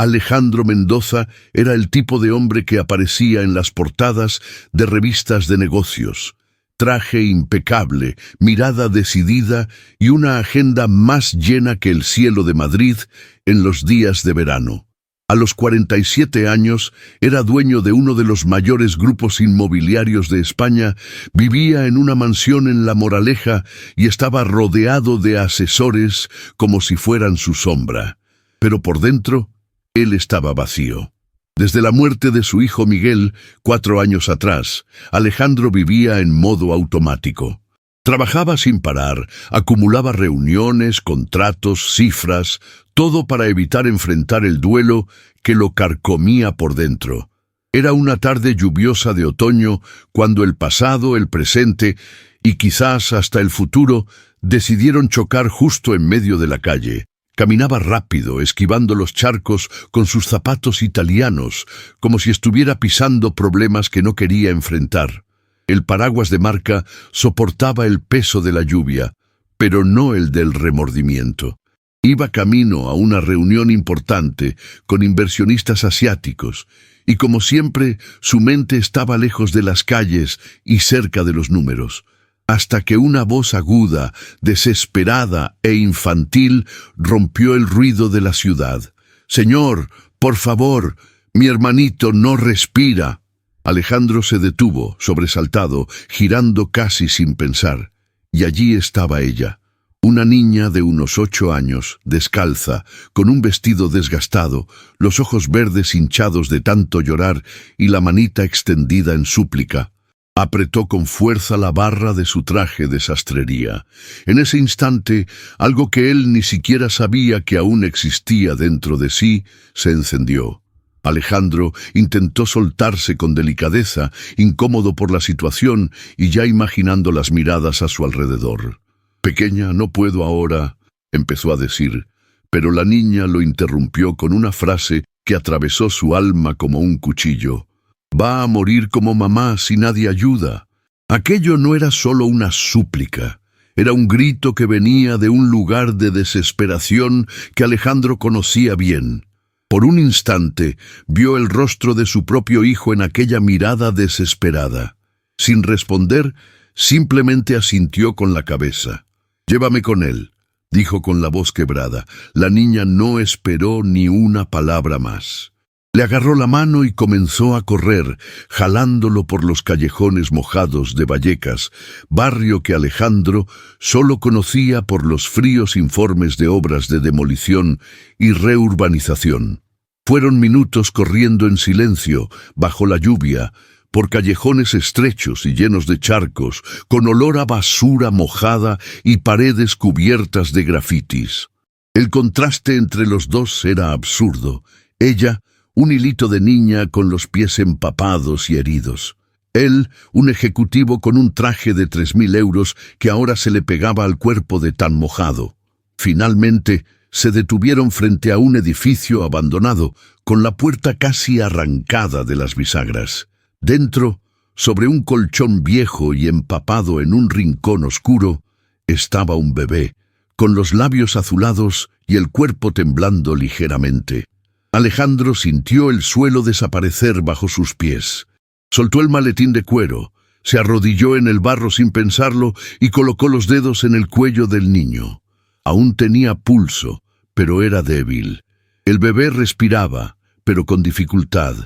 Alejandro Mendoza era el tipo de hombre que aparecía en las portadas de revistas de negocios. Traje impecable, mirada decidida y una agenda más llena que el cielo de Madrid en los días de verano. A los 47 años era dueño de uno de los mayores grupos inmobiliarios de España, vivía en una mansión en La Moraleja y estaba rodeado de asesores como si fueran su sombra. Pero por dentro, él estaba vacío. Desde la muerte de su hijo Miguel, 4 años atrás, Alejandro vivía en modo automático. Trabajaba sin parar, acumulaba reuniones, contratos, cifras, todo para evitar enfrentar el duelo que lo carcomía por dentro. Era una tarde lluviosa de otoño cuando el pasado, el presente y quizás hasta el futuro decidieron chocar justo en medio de la calle. Caminaba rápido, esquivando los charcos con sus zapatos italianos, como si estuviera pisando problemas que no quería enfrentar. El paraguas de marca soportaba el peso de la lluvia, pero no el del remordimiento. Iba camino a una reunión importante con inversionistas asiáticos, y como siempre, su mente estaba lejos de las calles y cerca de los números. Hasta que una voz aguda, desesperada e infantil rompió el ruido de la ciudad. «Señor, por favor, mi hermanito no respira». Alejandro se detuvo, sobresaltado, girando casi sin pensar. Y allí estaba ella, una niña de unos 8 años, descalza, con un vestido desgastado, los ojos verdes hinchados de tanto llorar y la manita extendida en súplica. Apretó con fuerza la barra de su traje de sastrería. En ese instante, algo que él ni siquiera sabía que aún existía dentro de sí, se encendió. Alejandro intentó soltarse con delicadeza, incómodo por la situación y ya imaginando las miradas a su alrededor. «Pequeña, no puedo ahora», empezó a decir, pero la niña lo interrumpió con una frase que atravesó su alma como un cuchillo. «Va a morir como mamá si nadie ayuda». Aquello no era solo una súplica, era un grito que venía de un lugar de desesperación que Alejandro conocía bien. Por un instante vio el rostro de su propio hijo en aquella mirada desesperada. Sin responder, simplemente asintió con la cabeza. «Llévame con él», dijo con la voz quebrada. La niña no esperó ni una palabra más. Le agarró la mano y comenzó a correr, jalándolo por los callejones mojados de Vallecas, barrio que Alejandro solo conocía por los fríos informes de obras de demolición y reurbanización. Fueron minutos corriendo en silencio, bajo la lluvia, por callejones estrechos y llenos de charcos, con olor a basura mojada y paredes cubiertas de grafitis. El contraste entre los dos era absurdo. Ella, un hilito de niña con los pies empapados y heridos. Él, un ejecutivo con un traje de 3.000 euros que ahora se le pegaba al cuerpo de tan mojado. Finalmente, se detuvieron frente a un edificio abandonado, con la puerta casi arrancada de las bisagras. Dentro, sobre un colchón viejo y empapado en un rincón oscuro, estaba un bebé, con los labios azulados y el cuerpo temblando ligeramente. Alejandro sintió el suelo desaparecer bajo sus pies. Soltó el maletín de cuero, se arrodilló en el barro sin pensarlo y colocó los dedos en el cuello del niño. Aún tenía pulso, pero era débil. El bebé respiraba, pero con dificultad.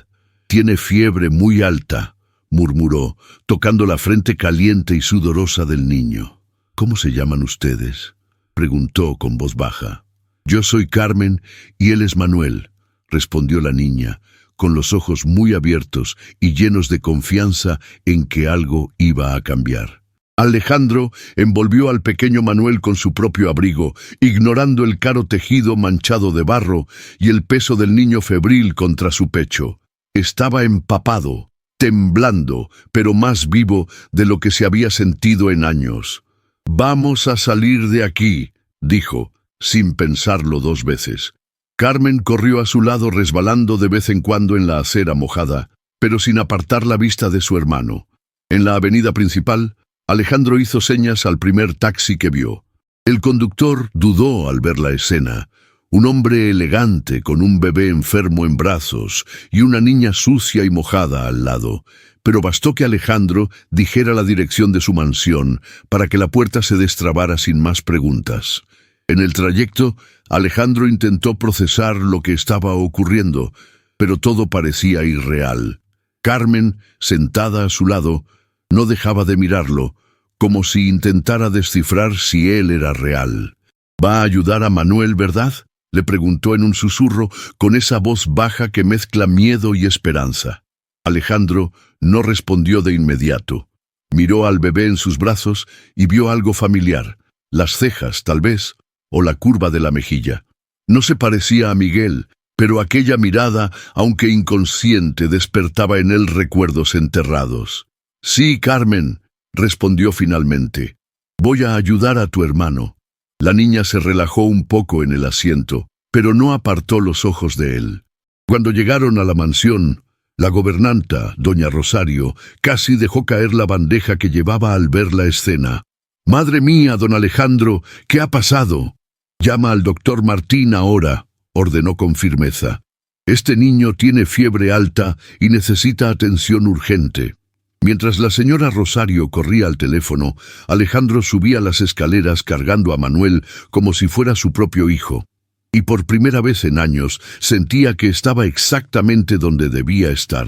«Tiene fiebre muy alta», murmuró, tocando la frente caliente y sudorosa del niño. «¿Cómo se llaman ustedes?», preguntó con voz baja. «Yo soy Carmen y él es Manuel», respondió la niña, con los ojos muy abiertos y llenos de confianza en que algo iba a cambiar. Alejandro envolvió al pequeño Manuel con su propio abrigo, ignorando el caro tejido manchado de barro y el peso del niño febril contra su pecho. Estaba empapado, temblando, pero más vivo de lo que se había sentido en años. «Vamos a salir de aquí», dijo, sin pensarlo 2 veces. Carmen corrió a su lado resbalando de vez en cuando en la acera mojada, pero sin apartar la vista de su hermano. En la avenida principal, Alejandro hizo señas al primer taxi que vio. El conductor dudó al ver la escena. Un hombre elegante con un bebé enfermo en brazos y una niña sucia y mojada al lado. Pero bastó que Alejandro dijera la dirección de su mansión para que la puerta se destrabara sin más preguntas. En el trayecto, Alejandro intentó procesar lo que estaba ocurriendo, pero todo parecía irreal. Carmen, sentada a su lado, no dejaba de mirarlo, como si intentara descifrar si él era real. «¿Va a ayudar a Manuel, verdad?», le preguntó en un susurro, con esa voz baja que mezcla miedo y esperanza. Alejandro no respondió de inmediato. Miró al bebé en sus brazos y vio algo familiar, las cejas, tal vez, o la curva de la mejilla. No se parecía a Miguel, pero aquella mirada, aunque inconsciente, despertaba en él recuerdos enterrados. «Sí, Carmen», respondió finalmente. «Voy a ayudar a tu hermano». La niña se relajó un poco en el asiento, pero no apartó los ojos de él. Cuando llegaron a la mansión, la gobernanta, doña Rosario, casi dejó caer la bandeja que llevaba al ver la escena. «Madre mía, don Alejandro, ¿qué ha pasado?». «Llama al doctor Martín ahora», ordenó con firmeza. «Este niño tiene fiebre alta y necesita atención urgente». Mientras la señora Rosario corría al teléfono, Alejandro subía las escaleras cargando a Manuel como si fuera su propio hijo. Y por primera vez en años sentía que estaba exactamente donde debía estar.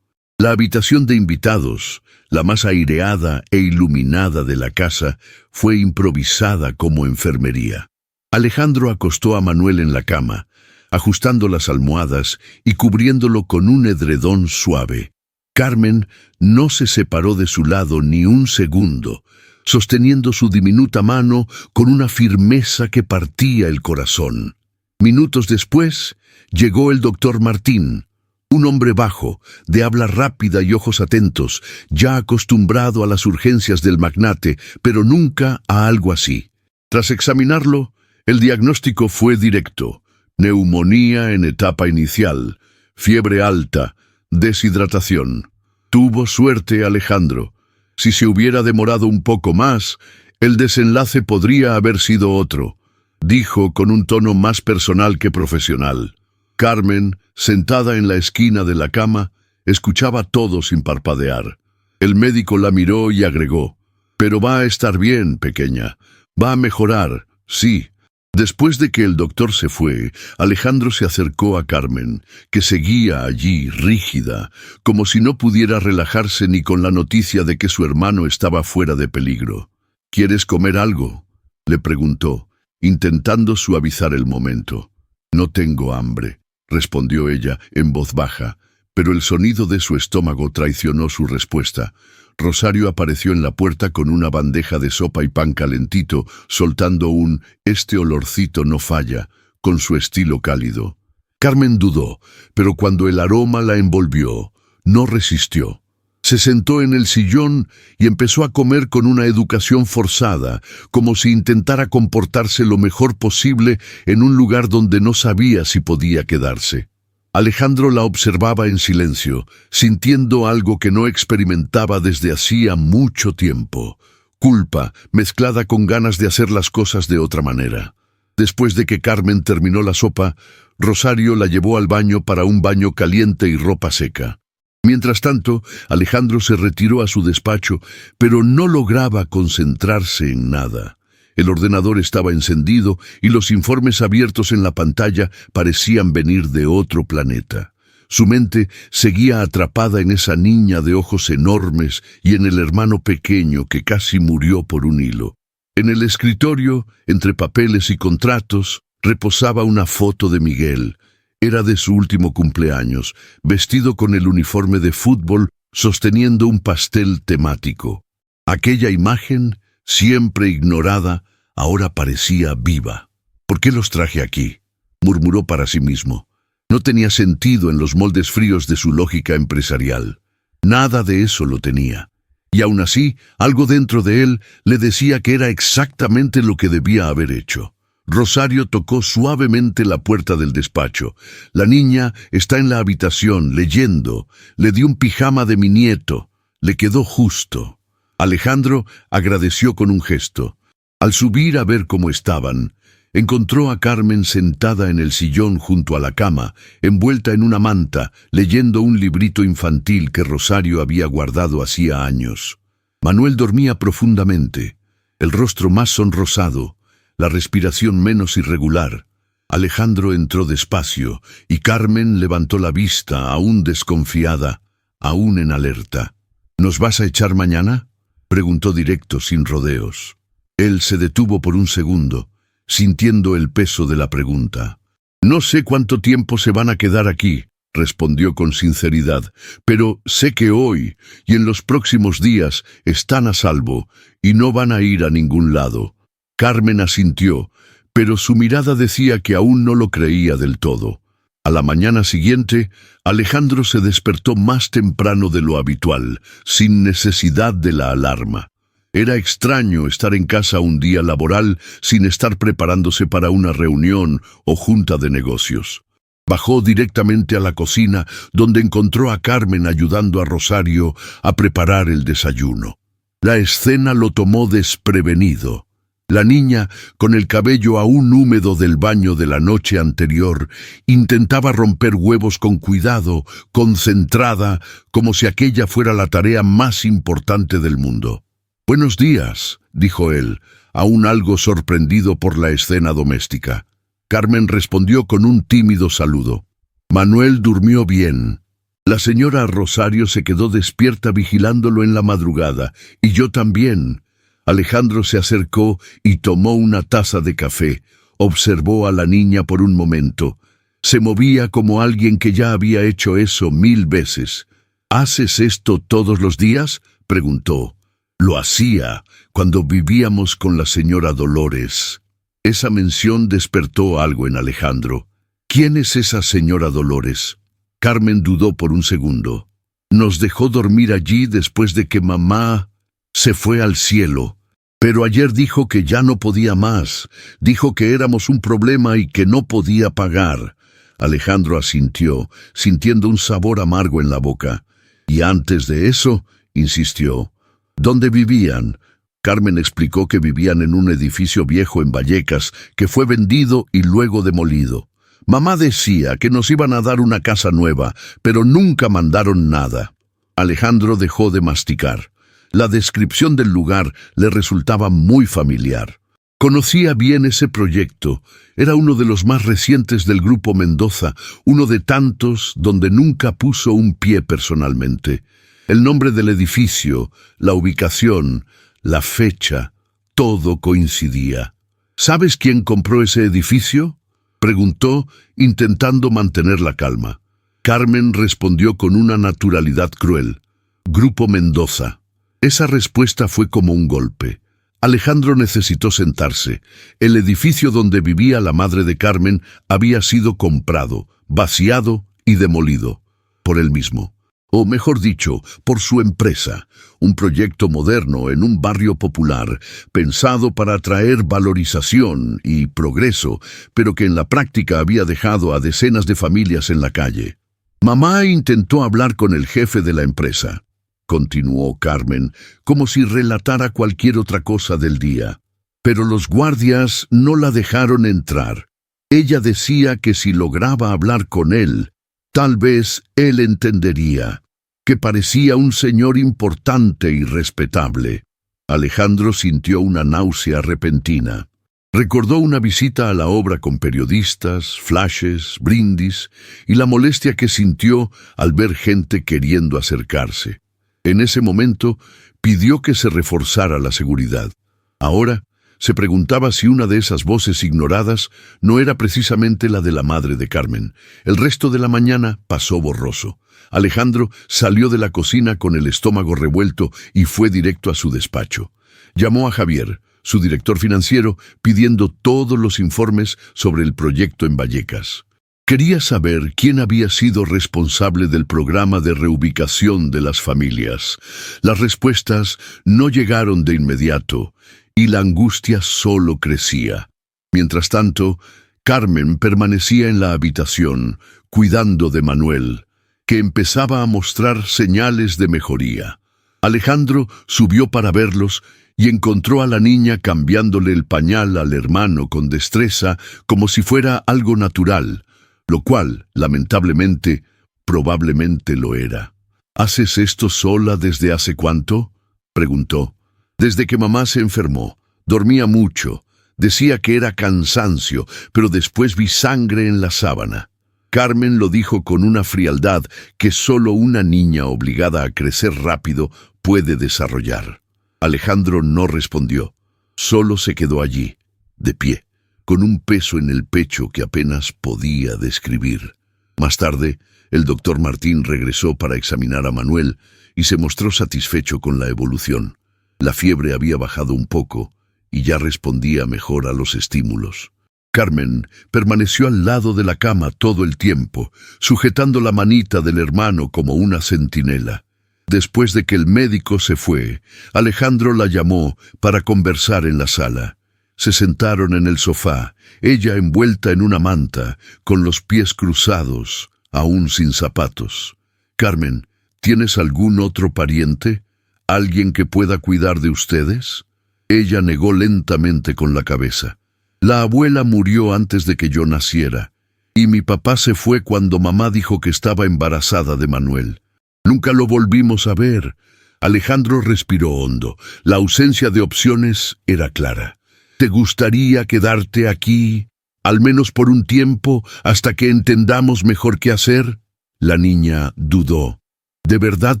La habitación de invitados, la más aireada e iluminada de la casa, fue improvisada como enfermería. Alejandro acostó a Manuel en la cama, ajustando las almohadas y cubriéndolo con un edredón suave. Carmen no se separó de su lado ni un segundo, sosteniendo su diminuta mano con una firmeza que partía el corazón. Minutos después, llegó el doctor Martín, un hombre bajo, de habla rápida y ojos atentos, ya acostumbrado a las urgencias del magnate, pero nunca a algo así. Tras examinarlo, el diagnóstico fue directo: neumonía en etapa inicial, fiebre alta, deshidratación. Tuvo suerte, Alejandro. Si se hubiera demorado un poco más, el desenlace podría haber sido otro, dijo con un tono más personal que profesional. Carmen, sentada en la esquina de la cama, escuchaba todo sin parpadear. El médico la miró y agregó: «Pero va a estar bien, pequeña. Va a mejorar, sí». Después de que el doctor se fue, Alejandro se acercó a Carmen, que seguía allí, rígida, como si no pudiera relajarse ni con la noticia de que su hermano estaba fuera de peligro. «¿Quieres comer algo?», le preguntó, intentando suavizar el momento. «No tengo hambre», respondió ella en voz baja, pero el sonido de su estómago traicionó su respuesta. Rosario apareció en la puerta con una bandeja de sopa y pan calentito, soltando un «este olorcito no falla», con su estilo cálido. Carmen dudó, pero cuando el aroma la envolvió, no resistió. Se sentó en el sillón y empezó a comer con una educación forzada, como si intentara comportarse lo mejor posible en un lugar donde no sabía si podía quedarse. Alejandro la observaba en silencio, sintiendo algo que no experimentaba desde hacía mucho tiempo: culpa mezclada con ganas de hacer las cosas de otra manera. Después de que Carmen terminó la sopa, Rosario la llevó al baño para un baño caliente y ropa seca. Mientras tanto, Alejandro se retiró a su despacho, pero no lograba concentrarse en nada. El ordenador estaba encendido y los informes abiertos en la pantalla parecían venir de otro planeta. Su mente seguía atrapada en esa niña de ojos enormes y en el hermano pequeño que casi murió por un hilo. En el escritorio, entre papeles y contratos, reposaba una foto de Miguel. Era de su último cumpleaños, vestido con el uniforme de fútbol, sosteniendo un pastel temático. Aquella imagen, siempre ignorada, ahora parecía viva. «¿Por qué los traje aquí?», murmuró para sí mismo. No tenía sentido en los moldes fríos de su lógica empresarial. Nada de eso lo tenía. Y aún así, algo dentro de él le decía que era exactamente lo que debía haber hecho. Rosario tocó suavemente la puerta del despacho. «La niña está en la habitación, leyendo. Le di un pijama de mi nieto. Le quedó justo». Alejandro agradeció con un gesto. Al subir a ver cómo estaban, Encontró a Carmen sentada en el sillón junto a la cama, envuelta en una manta, leyendo un librito infantil que Rosario había guardado hacía años. Manuel dormía profundamente, el rostro más sonrosado, la respiración menos irregular. Alejandro entró despacio y Carmen levantó la vista, aún desconfiada, aún en alerta. ¿Nos vas a echar mañana?, preguntó directo, sin rodeos. Él se detuvo por un segundo, sintiendo el peso de la pregunta. «No sé cuánto tiempo se van a quedar aquí», respondió con sinceridad, «pero sé que hoy y en los próximos días están a salvo y no van a ir a ningún lado». Carmen asintió, pero su mirada decía que aún no lo creía del todo. A la mañana siguiente, Alejandro se despertó más temprano de lo habitual, sin necesidad de la alarma. Era extraño estar en casa un día laboral sin estar preparándose para una reunión o junta de negocios. Bajó directamente a la cocina, donde encontró a Carmen ayudando a Rosario a preparar el desayuno. La escena lo tomó desprevenido. La niña, con el cabello aún húmedo del baño de la noche anterior, intentaba romper huevos con cuidado, concentrada, como si aquella fuera la tarea más importante del mundo. «Buenos días», dijo él, aún algo sorprendido por la escena doméstica. Carmen respondió con un tímido saludo. Manuel durmió bien. La señora Rosario se quedó despierta vigilándolo en la madrugada, y yo también. Alejandro se acercó y tomó una taza de café. Observó a la niña por un momento. Se movía como alguien que ya había hecho eso 1000 veces. «¿Haces esto todos los días?», preguntó. «Lo hacía cuando vivíamos con la señora Dolores». Esa mención despertó algo en Alejandro. «¿Quién es esa señora Dolores?». Carmen dudó por un segundo. «Nos dejó dormir allí después de que mamá se fue al cielo. Pero ayer dijo que ya no podía más. Dijo que éramos un problema y que no podía pagar». Alejandro asintió, sintiendo un sabor amargo en la boca. «Y antes de eso», insistió, «¿dónde vivían?». Carmen explicó que vivían en un edificio viejo en Vallecas, que fue vendido y luego demolido. Mamá decía que nos iban a dar una casa nueva, pero nunca mandaron nada. Alejandro dejó de masticar. La descripción del lugar le resultaba muy familiar. Conocía bien ese proyecto. Era uno de los más recientes del Grupo Mendoza, uno de tantos donde nunca puso un pie personalmente. El nombre del edificio, la ubicación, la fecha, todo coincidía. «¿Sabes quién compró ese edificio?», preguntó, intentando mantener la calma. Carmen respondió con una naturalidad cruel. «Grupo Mendoza». Esa respuesta fue como un golpe. Alejandro necesitó sentarse. El edificio donde vivía la madre de Carmen había sido comprado, vaciado y demolido por él mismo. O mejor dicho, por su empresa, un proyecto moderno en un barrio popular, pensado para atraer valorización y progreso, pero que en la práctica había dejado a decenas de familias en la calle. «Mamá intentó hablar con el jefe de la empresa», continuó Carmen, como si relatara cualquier otra cosa del día. «Pero los guardias no la dejaron entrar. Ella decía que si lograba hablar con él, tal vez él entendería, que parecía un señor importante y respetable». Alejandro sintió una náusea repentina. Recordó una visita a la obra con periodistas, flashes, brindis y la molestia que sintió al ver gente queriendo acercarse. En ese momento pidió que se reforzara la seguridad. Ahora se preguntaba si una de esas voces ignoradas no era precisamente la de la madre de Carmen. El resto de la mañana pasó borroso. Alejandro salió de la cocina con el estómago revuelto y fue directo a su despacho. Llamó a Javier, su director financiero, pidiendo todos los informes sobre el proyecto en Vallecas. Quería saber quién había sido responsable del programa de reubicación de las familias. Las respuestas no llegaron de inmediato, y la angustia solo crecía. Mientras tanto, Carmen permanecía en la habitación, cuidando de Manuel, que empezaba a mostrar señales de mejoría. Alejandro subió para verlos y encontró a la niña cambiándole el pañal al hermano con destreza, como si fuera algo natural, lo cual, lamentablemente, probablemente lo era. ¿Haces esto sola desde hace cuánto?, preguntó. Desde que mamá se enfermó. Dormía mucho. Decía que era cansancio, pero después vi sangre en la sábana. Carmen lo dijo con una frialdad que solo una niña obligada a crecer rápido puede desarrollar. Alejandro no respondió. Solo se quedó allí, de pie, con un peso en el pecho que apenas podía describir. Más tarde, el doctor Martín regresó para examinar a Manuel y se mostró satisfecho con la evolución. La fiebre había bajado un poco y ya respondía mejor a los estímulos. Carmen permaneció al lado de la cama todo el tiempo, sujetando la manita del hermano como una centinela. Después de que el médico se fue, Alejandro la llamó para conversar en la sala. Se sentaron en el sofá, ella envuelta en una manta, con los pies cruzados, aún sin zapatos. Carmen, ¿tienes algún otro pariente? ¿Alguien que pueda cuidar de ustedes? Ella negó lentamente con la cabeza. La abuela murió antes de que yo naciera, y mi papá se fue cuando mamá dijo que estaba embarazada de Manuel. Nunca lo volvimos a ver. Alejandro respiró hondo. La ausencia de opciones era clara. ¿Te gustaría quedarte aquí, al menos por un tiempo, hasta que entendamos mejor qué hacer? La niña dudó. ¿De verdad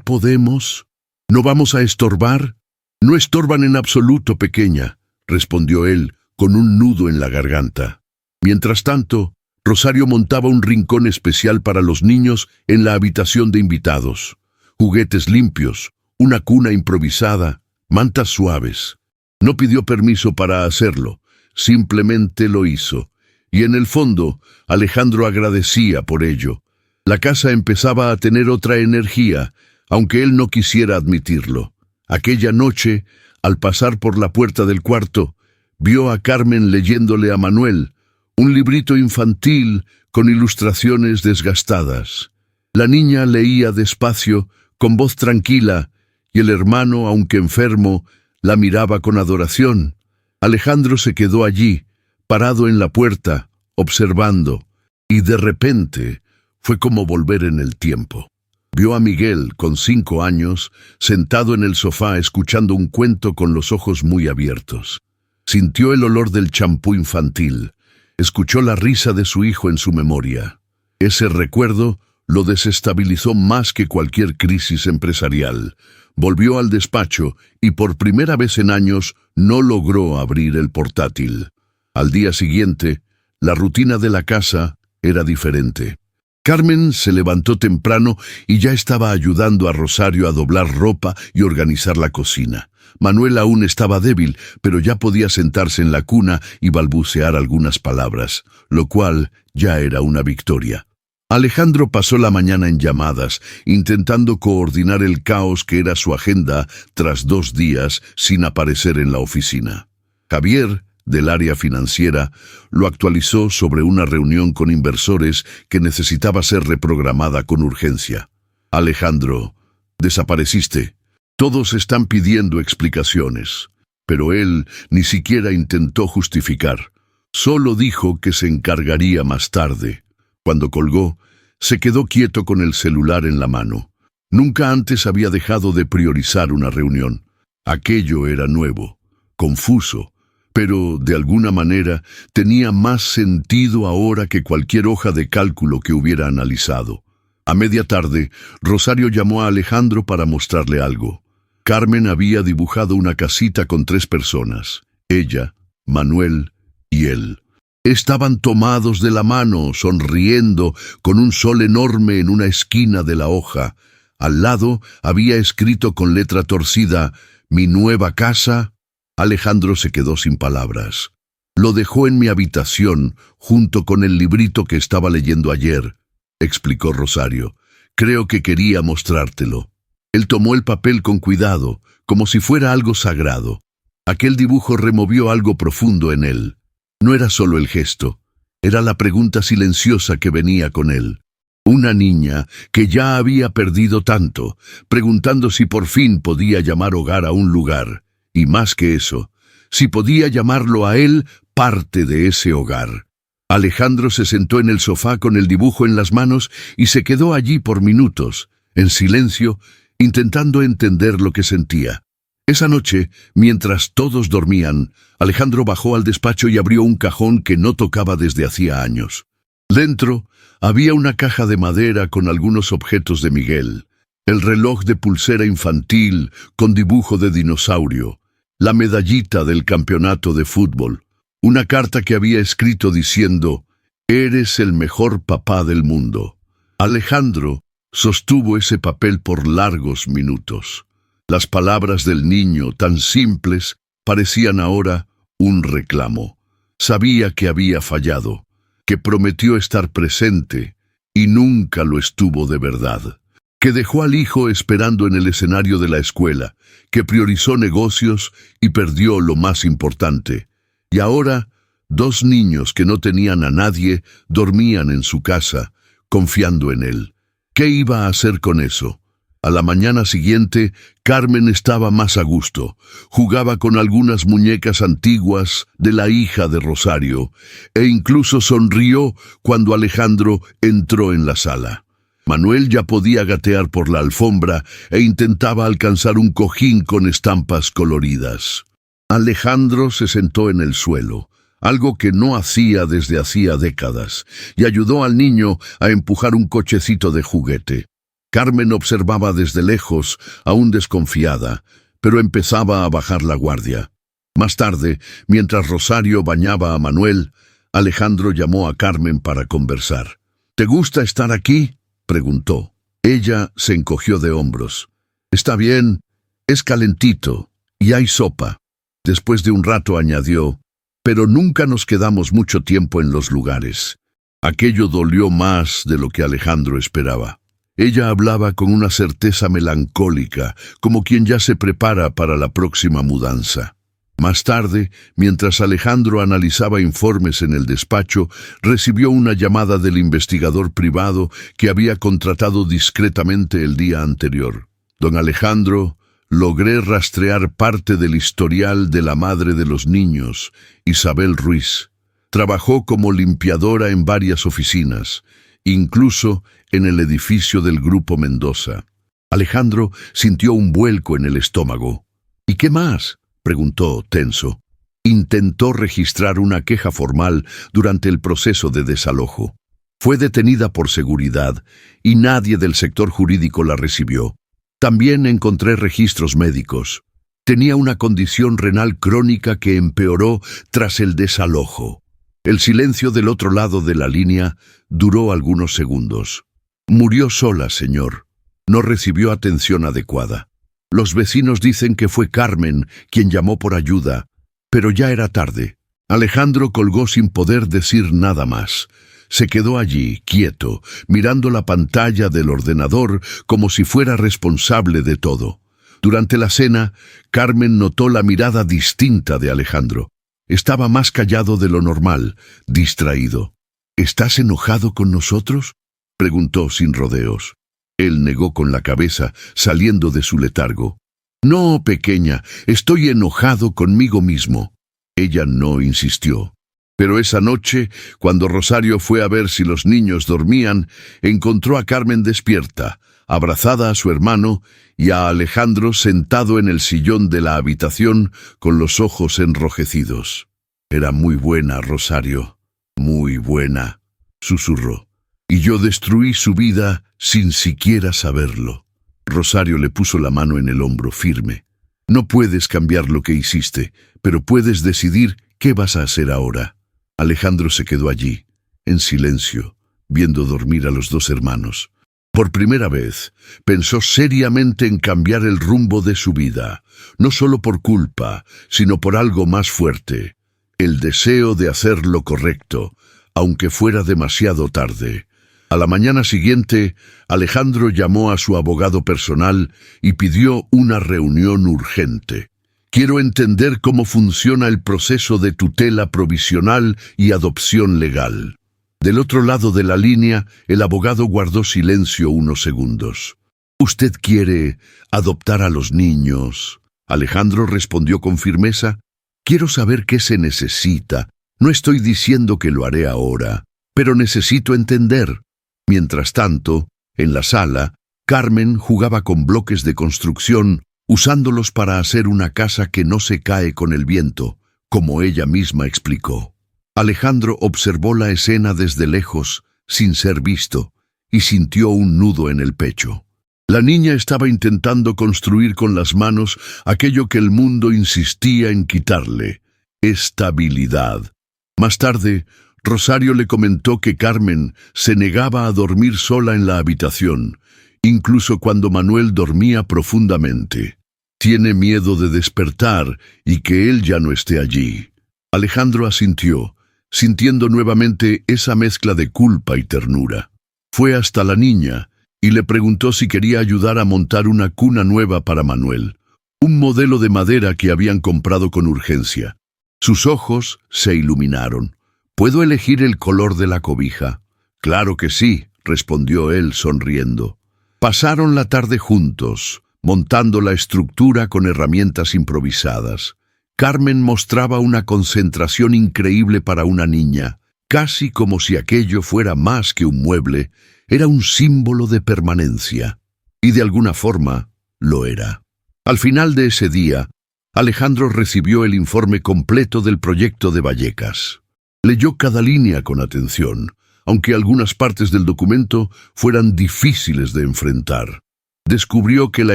podemos? ¿No vamos a estorbar? No estorban en absoluto, pequeña, respondió él, con un nudo en la garganta. Mientras tanto, Rosario montaba un rincón especial para los niños en la habitación de invitados. Juguetes limpios, una cuna improvisada, mantas suaves. No pidió permiso para hacerlo, simplemente lo hizo. Y en el fondo, Alejandro agradecía por ello. La casa empezaba a tener otra energía, aunque él no quisiera admitirlo. Aquella noche, al pasar por la puerta del cuarto, vio a Carmen leyéndole a Manuel, un librito infantil con ilustraciones desgastadas. La niña leía despacio, con voz tranquila, y el hermano, aunque enfermo, la miraba con adoración. Alejandro se quedó allí, parado en la puerta, observando, y de repente fue como volver en el tiempo. Vio a Miguel, con 5 años, sentado en el sofá escuchando un cuento con los ojos muy abiertos. Sintió el olor del champú infantil. Escuchó la risa de su hijo en su memoria. Ese recuerdo lo desestabilizó más que cualquier crisis empresarial. Volvió al despacho y por primera vez en años no logró abrir el portátil. Al día siguiente, la rutina de la casa era diferente. Carmen se levantó temprano y ya estaba ayudando a Rosario a doblar ropa y organizar la cocina. Manuel aún estaba débil, pero ya podía sentarse en la cuna y balbucear algunas palabras, lo cual ya era una victoria. Alejandro pasó la mañana en llamadas, intentando coordinar el caos que era su agenda tras 2 días sin aparecer en la oficina. Javier, del área financiera, lo actualizó sobre una reunión con inversores que necesitaba ser reprogramada con urgencia. Alejandro, desapareciste. Todos están pidiendo explicaciones, pero él ni siquiera intentó justificar. Solo dijo que se encargaría más tarde. Cuando colgó, se quedó quieto con el celular en la mano. Nunca antes había dejado de priorizar una reunión. Aquello era nuevo, confuso, pero de alguna manera tenía más sentido ahora que cualquier hoja de cálculo que hubiera analizado. A media tarde, Rosario llamó a Alejandro para mostrarle algo. Carmen había dibujado una casita con 3 personas, ella, Manuel y él. Estaban tomados de la mano, sonriendo, con un sol enorme en una esquina de la hoja. Al lado había escrito con letra torcida, «Mi nueva casa». Alejandro se quedó sin palabras. «Lo dejó en mi habitación, junto con el librito que estaba leyendo ayer», explicó Rosario. «Creo que quería mostrártelo». Él tomó el papel con cuidado, como si fuera algo sagrado. Aquel dibujo removió algo profundo en él. No era solo el gesto, era la pregunta silenciosa que venía con él. Una niña que ya había perdido tanto, preguntando si por fin podía llamar hogar a un lugar, y más que eso, si podía llamarlo a él parte de ese hogar. Alejandro se sentó en el sofá con el dibujo en las manos y se quedó allí por minutos, en silencio, intentando entender lo que sentía. Esa noche, mientras todos dormían, Alejandro bajó al despacho y abrió un cajón que no tocaba desde hacía años. Dentro había una caja de madera con algunos objetos de Miguel, el reloj de pulsera infantil con dibujo de dinosaurio, la medallita del campeonato de fútbol, una carta que había escrito diciendo: «Eres el mejor papá del mundo». Alejandro sostuvo ese papel por largos minutos. Las palabras del niño, tan simples, parecían ahora un reclamo. Sabía que había fallado, que prometió estar presente y nunca lo estuvo de verdad, que dejó al hijo esperando en el escenario de la escuela, que priorizó negocios y perdió lo más importante. Y ahora, dos niños que no tenían a nadie dormían en su casa, confiando en él. ¿Qué iba a hacer con eso? A la mañana siguiente, Carmen estaba más a gusto. Jugaba con algunas muñecas antiguas de la hija de Rosario, e incluso sonrió cuando Alejandro entró en la sala. Manuel ya podía gatear por la alfombra e intentaba alcanzar un cojín con estampas coloridas. Alejandro se sentó en el suelo, algo que no hacía desde hacía décadas, y ayudó al niño a empujar un cochecito de juguete. Carmen observaba desde lejos, aún desconfiada, pero empezaba a bajar la guardia. Más tarde, mientras Rosario bañaba a Manuel, Alejandro llamó a Carmen para conversar. «¿Te gusta estar aquí?», preguntó. Ella se encogió de hombros. «Está bien, es calentito, y hay sopa». Después de un rato añadió: «Pero nunca nos quedamos mucho tiempo en los lugares». Aquello dolió más de lo que Alejandro esperaba. Ella hablaba con una certeza melancólica, como quien ya se prepara para la próxima mudanza. Más tarde, mientras Alejandro analizaba informes en el despacho, recibió una llamada del investigador privado que había contratado discretamente el día anterior. «Don Alejandro, logré rastrear parte del historial de la madre de los niños, Isabel Ruiz. Trabajó como limpiadora en varias oficinas, incluso en el edificio del Grupo Mendoza». Alejandro sintió un vuelco en el estómago. «¿Y qué más?», preguntó, tenso. Intentó registrar una queja formal durante el proceso de desalojo. Fue detenida por seguridad y nadie del sector jurídico la recibió. También encontré registros médicos. Tenía una condición renal crónica que empeoró tras el desalojo. El silencio del otro lado de la línea duró algunos segundos. «Murió sola, señor. No recibió atención adecuada. Los vecinos dicen que fue Carmen quien llamó por ayuda, pero ya era tarde». Alejandro colgó sin poder decir nada más. Se quedó allí, quieto, mirando la pantalla del ordenador como si fuera responsable de todo. Durante la cena, Carmen notó la mirada distinta de Alejandro. Estaba más callado de lo normal, distraído. «¿Estás enojado con nosotros?», preguntó sin rodeos. Él negó con la cabeza, saliendo de su letargo. «No, pequeña, estoy enojado conmigo mismo». Ella no insistió. Pero esa noche, cuando Rosario fue a ver si los niños dormían, encontró a Carmen despierta, abrazada a su hermano, y a Alejandro sentado en el sillón de la habitación con los ojos enrojecidos. «Era muy buena, Rosario, muy buena», susurró. «Y yo destruí su vida sin siquiera saberlo». Rosario le puso la mano en el hombro firme. «No puedes cambiar lo que hiciste, pero puedes decidir qué vas a hacer ahora». Alejandro se quedó allí, en silencio, viendo dormir a los dos hermanos. Por primera vez, pensó seriamente en cambiar el rumbo de su vida, no solo por culpa, sino por algo más fuerte: el deseo de hacer lo correcto, aunque fuera demasiado tarde. A la mañana siguiente, Alejandro llamó a su abogado personal y pidió una reunión urgente. «Quiero entender cómo funciona el proceso de tutela provisional y adopción legal». Del otro lado de la línea, el abogado guardó silencio unos segundos. «¿Usted quiere adoptar a los niños?». Alejandro respondió con firmeza. «Quiero saber qué se necesita. No estoy diciendo que lo haré ahora, pero necesito entender». Mientras tanto, en la sala, Carmen jugaba con bloques de construcción, usándolos para hacer una casa que no se cae con el viento, como ella misma explicó. Alejandro observó la escena desde lejos, sin ser visto, y sintió un nudo en el pecho. La niña estaba intentando construir con las manos aquello que el mundo insistía en quitarle: estabilidad. Más tarde, Rosario le comentó que Carmen se negaba a dormir sola en la habitación, incluso cuando Manuel dormía profundamente. Tiene miedo de despertar y que él ya no esté allí. Alejandro asintió, sintiendo nuevamente esa mezcla de culpa y ternura. Fue hasta la niña y le preguntó si quería ayudar a montar una cuna nueva para Manuel, un modelo de madera que habían comprado con urgencia. Sus ojos se iluminaron. «¿Puedo elegir el color de la cobija?». «Claro que sí», respondió él sonriendo. Pasaron la tarde juntos, montando la estructura con herramientas improvisadas. Carmen mostraba una concentración increíble para una niña, casi como si aquello fuera más que un mueble, era un símbolo de permanencia. Y de alguna forma, lo era. Al final de ese día, Alejandro recibió el informe completo del proyecto de Vallecas. Leyó cada línea con atención, aunque algunas partes del documento fueran difíciles de enfrentar. Descubrió que la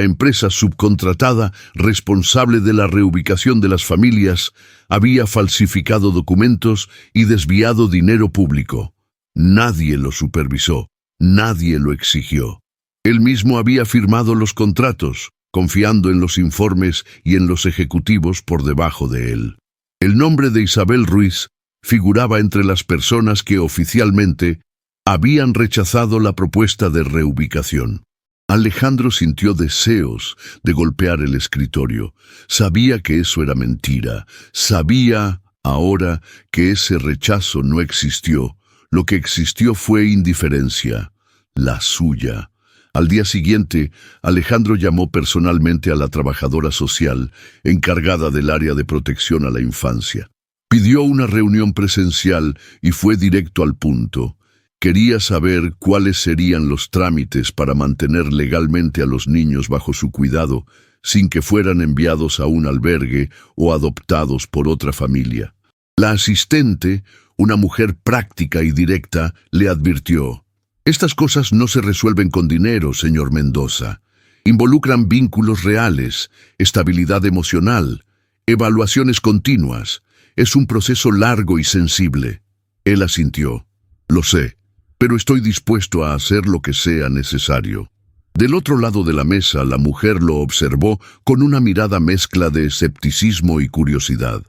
empresa subcontratada responsable de la reubicación de las familias había falsificado documentos y desviado dinero público. Nadie lo supervisó, nadie lo exigió. Él mismo había firmado los contratos, confiando en los informes y en los ejecutivos por debajo de él. El nombre de Isabel Ruiz figuraba entre las personas que oficialmente habían rechazado la propuesta de reubicación. Alejandro sintió deseos de golpear el escritorio. Sabía que eso era mentira. Sabía ahora que ese rechazo no existió. Lo que existió fue indiferencia, la suya. Al día siguiente, Alejandro llamó personalmente a la trabajadora social encargada del área de protección a la infancia. Pidió una reunión presencial y fue directo al punto. Quería saber cuáles serían los trámites para mantener legalmente a los niños bajo su cuidado sin que fueran enviados a un albergue o adoptados por otra familia. La asistente, una mujer práctica y directa, le advirtió: «Estas cosas no se resuelven con dinero, señor Mendoza. Involucran vínculos reales, estabilidad emocional, evaluaciones continuas. Es un proceso largo y sensible». Él asintió. «Lo sé, pero estoy dispuesto a hacer lo que sea necesario». Del otro lado de la mesa, la mujer lo observó con una mirada mezcla de escepticismo y curiosidad.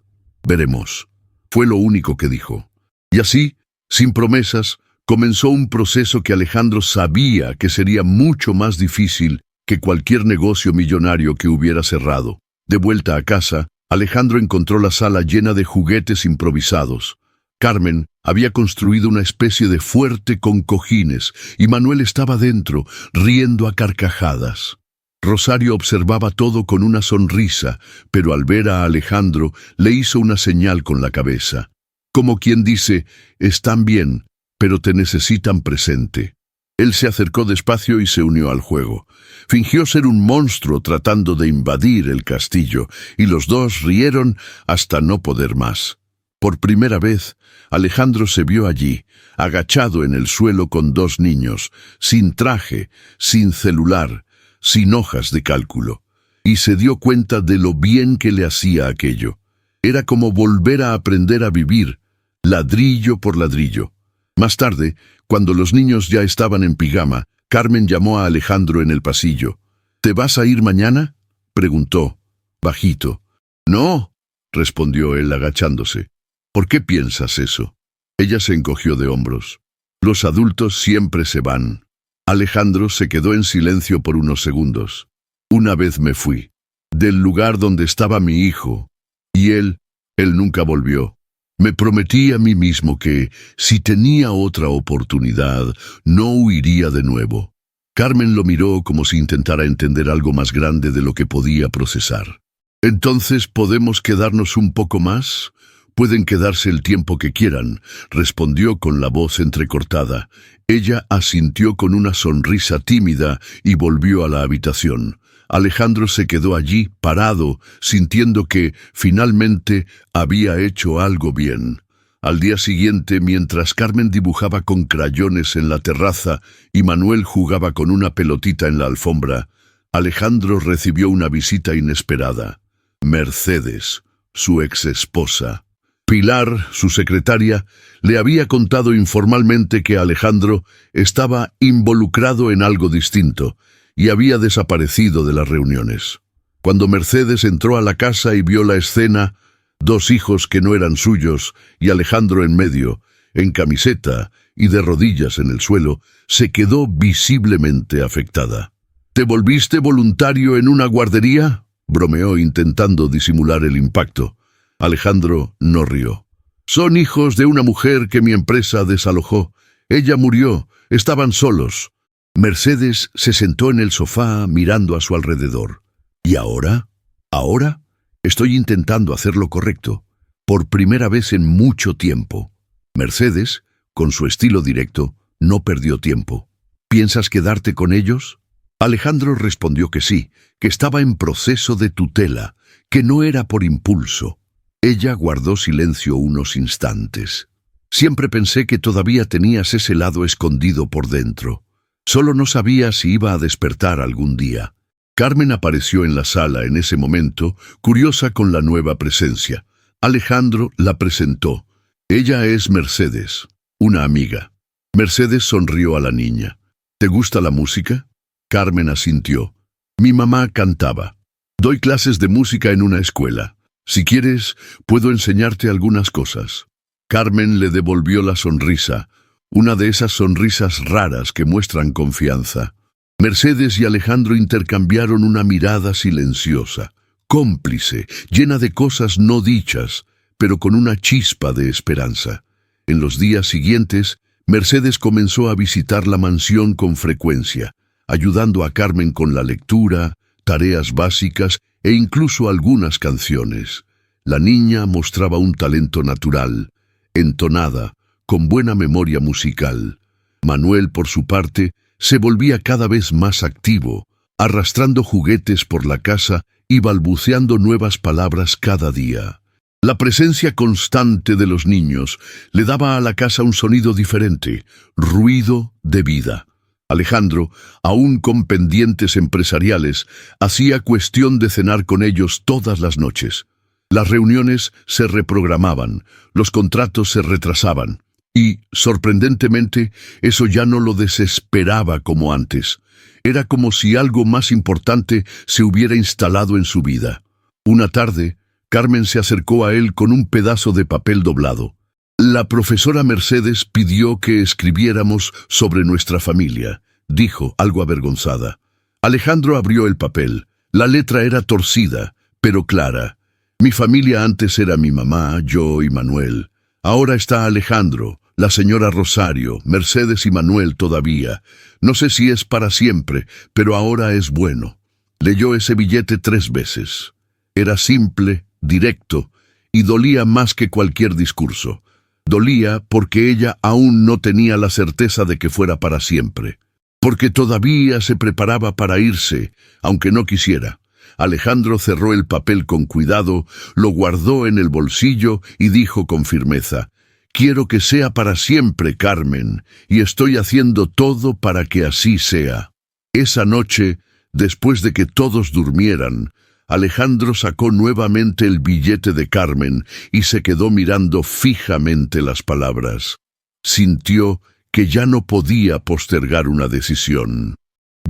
«Veremos», fue lo único que dijo. Y así, sin promesas, comenzó un proceso que Alejandro sabía que sería mucho más difícil que cualquier negocio millonario que hubiera cerrado. De vuelta a casa, Alejandro encontró la sala llena de juguetes improvisados. Carmen había construido una especie de fuerte con cojines y Manuel estaba dentro, riendo a carcajadas. Rosario observaba todo con una sonrisa, pero al ver a Alejandro le hizo una señal con la cabeza. Como quien dice: «Están bien, pero te necesitan presente». Él se acercó despacio y se unió al juego. Fingió ser un monstruo tratando de invadir el castillo, y los dos rieron hasta no poder más. Por primera vez, Alejandro se vio allí, agachado en el suelo con dos niños, sin traje, sin celular, sin hojas de cálculo, y se dio cuenta de lo bien que le hacía aquello. Era como volver a aprender a vivir, ladrillo por ladrillo. Más tarde, cuando los niños ya estaban en pijama, Carmen llamó a Alejandro en el pasillo. «¿Te vas a ir mañana?», preguntó, bajito. «No», respondió él agachándose. «¿Por qué piensas eso?». Ella se encogió de hombros. «Los adultos siempre se van». Alejandro se quedó en silencio por unos segundos. «Una vez me fui, del lugar donde estaba mi hijo, y él nunca volvió. Me prometí a mí mismo que, si tenía otra oportunidad, no huiría de nuevo. Carmen lo miró como si intentara entender algo más grande de lo que podía procesar. «¿Entonces podemos quedarnos un poco más? Pueden quedarse el tiempo que quieran», respondió con la voz entrecortada. Ella asintió con una sonrisa tímida y volvió a la habitación. Alejandro se quedó allí, parado, sintiendo que, finalmente, había hecho algo bien. Al día siguiente, mientras Carmen dibujaba con crayones en la terraza y Manuel jugaba con una pelotita en la alfombra, Alejandro recibió una visita inesperada. Mercedes, su exesposa. Pilar, su secretaria, le había contado informalmente que Alejandro estaba involucrado en algo distinto y había desaparecido de las reuniones. Cuando Mercedes entró a la casa y vio la escena, 2 hijos que no eran suyos y Alejandro en medio, en camiseta y de rodillas en el suelo, se quedó visiblemente afectada. «¿Te volviste voluntario en una guardería?», bromeó intentando disimular el impacto. Alejandro no rió. «Son hijos de una mujer que mi empresa desalojó. Ella murió. Estaban solos». Mercedes se sentó en el sofá mirando a su alrededor. «¿Y ahora? ¿Ahora? Estoy intentando hacer lo correcto. Por primera vez en mucho tiempo». Mercedes, con su estilo directo, no perdió tiempo. «¿Piensas quedarte con ellos?». Alejandro respondió que sí, que estaba en proceso de tutela, que no era por impulso. Ella guardó silencio unos instantes. «Siempre pensé que todavía tenías ese lado escondido por dentro. Solo no sabía si iba a despertar algún día». Carmen apareció en la sala en ese momento, curiosa con la nueva presencia. Alejandro la presentó. «Ella es Mercedes, una amiga». Mercedes sonrió a la niña. «¿Te gusta la música?». Carmen asintió. «Mi mamá cantaba. Doy clases de música en una escuela. Si quieres, puedo enseñarte algunas cosas». Carmen le devolvió la sonrisa, una de esas sonrisas raras que muestran confianza. Mercedes y Alejandro intercambiaron una mirada silenciosa, cómplice, llena de cosas no dichas, pero con una chispa de esperanza. En los días siguientes, Mercedes comenzó a visitar la mansión con frecuencia, ayudando a Carmen con la lectura, tareas básicas e incluso algunas canciones. La niña mostraba un talento natural, entonada, con buena memoria musical. Manuel, por su parte, se volvía cada vez más activo, arrastrando juguetes por la casa y balbuceando nuevas palabras cada día. La presencia constante de los niños le daba a la casa un sonido diferente, ruido de vida. Alejandro, aún con pendientes empresariales, hacía cuestión de cenar con ellos todas las noches. Las reuniones se reprogramaban, los contratos se retrasaban. Y, sorprendentemente, eso ya no lo desesperaba como antes. Era como si algo más importante se hubiera instalado en su vida. Una tarde, Carmen se acercó a él con un pedazo de papel doblado. «La profesora Mercedes pidió que escribiéramos sobre nuestra familia», dijo, algo avergonzada. Alejandro abrió el papel. La letra era torcida, pero clara. «Mi familia antes era mi mamá, yo y Manuel. Ahora está Alejandro, la señora Rosario, Mercedes y Manuel todavía. No sé si es para siempre, pero ahora es bueno». Leyó ese billete 3 veces. Era simple, directo, y dolía más que cualquier discurso. Dolía porque ella aún no tenía la certeza de que fuera para siempre. Porque todavía se preparaba para irse, aunque no quisiera. Alejandro cerró el papel con cuidado, lo guardó en el bolsillo y dijo con firmeza: «Quiero que sea para siempre, Carmen, y estoy haciendo todo para que así sea». Esa noche, después de que todos durmieran, Alejandro sacó nuevamente el billete de Carmen y se quedó mirando fijamente las palabras. Sintió que ya no podía postergar una decisión.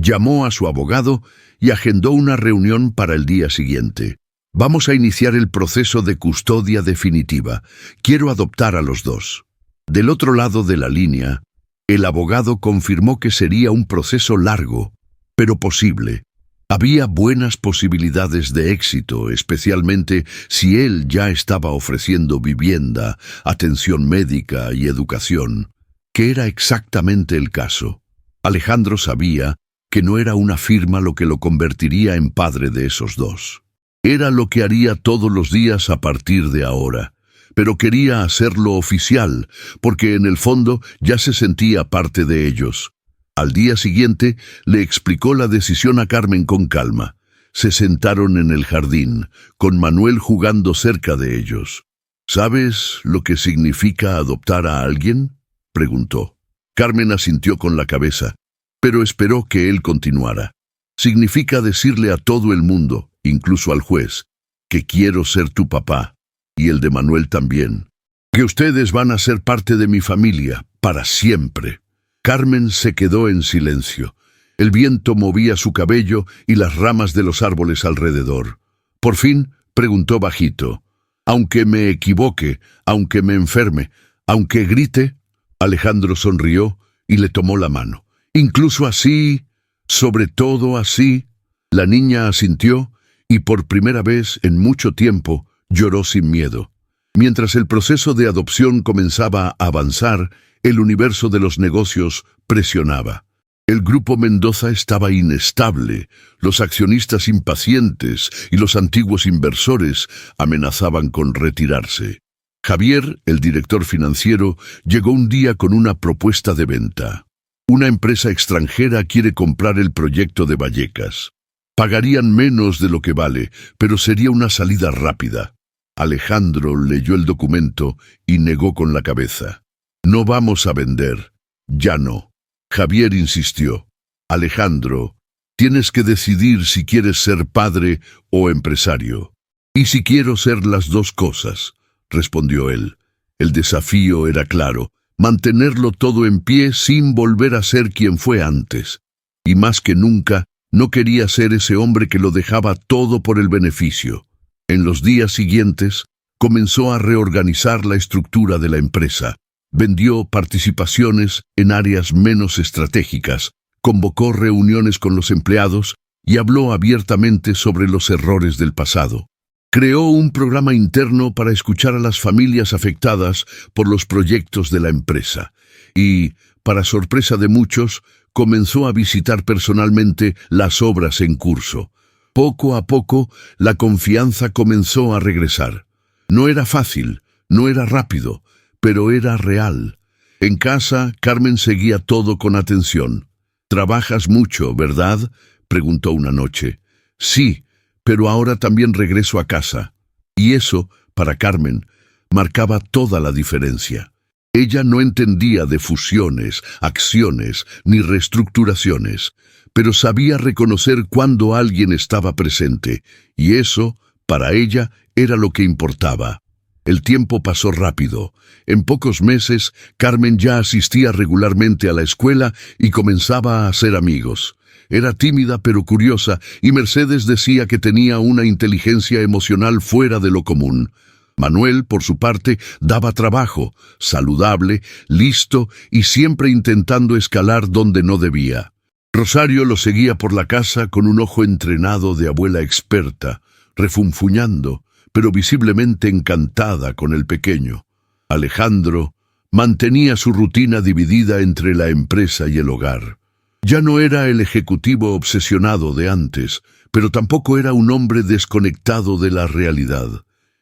Llamó a su abogado y agendó una reunión para el día siguiente. «Vamos a iniciar el proceso de custodia definitiva. Quiero adoptar a los 2». Del otro lado de la línea, el abogado confirmó que sería un proceso largo, pero posible. Había buenas posibilidades de éxito, especialmente si él ya estaba ofreciendo vivienda, atención médica y educación, que era exactamente el caso. Alejandro sabía que no era una firma lo que lo convertiría en padre de esos dos. Era lo que haría todos los días a partir de ahora, pero quería hacerlo oficial, porque en el fondo ya se sentía parte de ellos. Al día siguiente le explicó la decisión a Carmen con calma. Se sentaron en el jardín, con Manuel jugando cerca de ellos. ¿Sabes lo que significa adoptar a alguien?, preguntó. Carmen asintió con la cabeza, pero esperó que él continuara. Significa decirle a todo el mundo, incluso al juez, que quiero ser tu papá, y el de Manuel también. Que ustedes van a ser parte de mi familia, para siempre. Carmen se quedó en silencio. El viento movía su cabello y las ramas de los árboles alrededor. Por fin, preguntó bajito. Aunque me equivoque, aunque me enferme, aunque grite. Alejandro sonrió y le tomó la mano. Incluso así, sobre todo así. La niña asintió y por primera vez en mucho tiempo lloró sin miedo. Mientras el proceso de adopción comenzaba a avanzar, el universo de los negocios presionaba. El grupo Mendoza estaba inestable, los accionistas impacientes y los antiguos inversores amenazaban con retirarse. Javier, el director financiero, llegó un día con una propuesta de venta. Una empresa extranjera quiere comprar el proyecto de Vallecas. Pagarían menos de lo que vale, pero sería una salida rápida. Alejandro leyó el documento y negó con la cabeza. No vamos a vender. Ya no. Javier insistió. Alejandro, tienes que decidir si quieres ser padre o empresario. Y si quiero ser las dos cosas, respondió él. El desafío era claro, mantenerlo todo en pie sin volver a ser quien fue antes. Y más que nunca, no quería ser ese hombre que lo dejaba todo por el beneficio. En los días siguientes, comenzó a reorganizar la estructura de la empresa. Vendió participaciones en áreas menos estratégicas, convocó reuniones con los empleados y habló abiertamente sobre los errores del pasado. Creó un programa interno para escuchar a las familias afectadas por los proyectos de la empresa y, para sorpresa de muchos, comenzó a visitar personalmente las obras en curso. Poco a poco, la confianza comenzó a regresar. No era fácil, no era rápido, pero era real. En casa, Carmen seguía todo con atención. «¿Trabajas mucho, verdad?», preguntó una noche. «Sí, pero ahora también regreso a casa». Y eso, para Carmen, marcaba toda la diferencia. Ella no entendía de fusiones, acciones ni reestructuraciones, pero sabía reconocer cuando alguien estaba presente, y eso, para ella, era lo que importaba. El tiempo pasó rápido. En pocos meses, Carmen ya asistía regularmente a la escuela y comenzaba a hacer amigos. Era tímida pero curiosa, y Mercedes decía que tenía una inteligencia emocional fuera de lo común. Manuel, por su parte, daba trabajo, saludable, listo y siempre intentando escalar donde no debía. Rosario lo seguía por la casa con un ojo entrenado de abuela experta, refunfuñando, pero visiblemente encantada con el pequeño. Alejandro mantenía su rutina dividida entre la empresa y el hogar. Ya no era el ejecutivo obsesionado de antes, pero tampoco era un hombre desconectado de la realidad.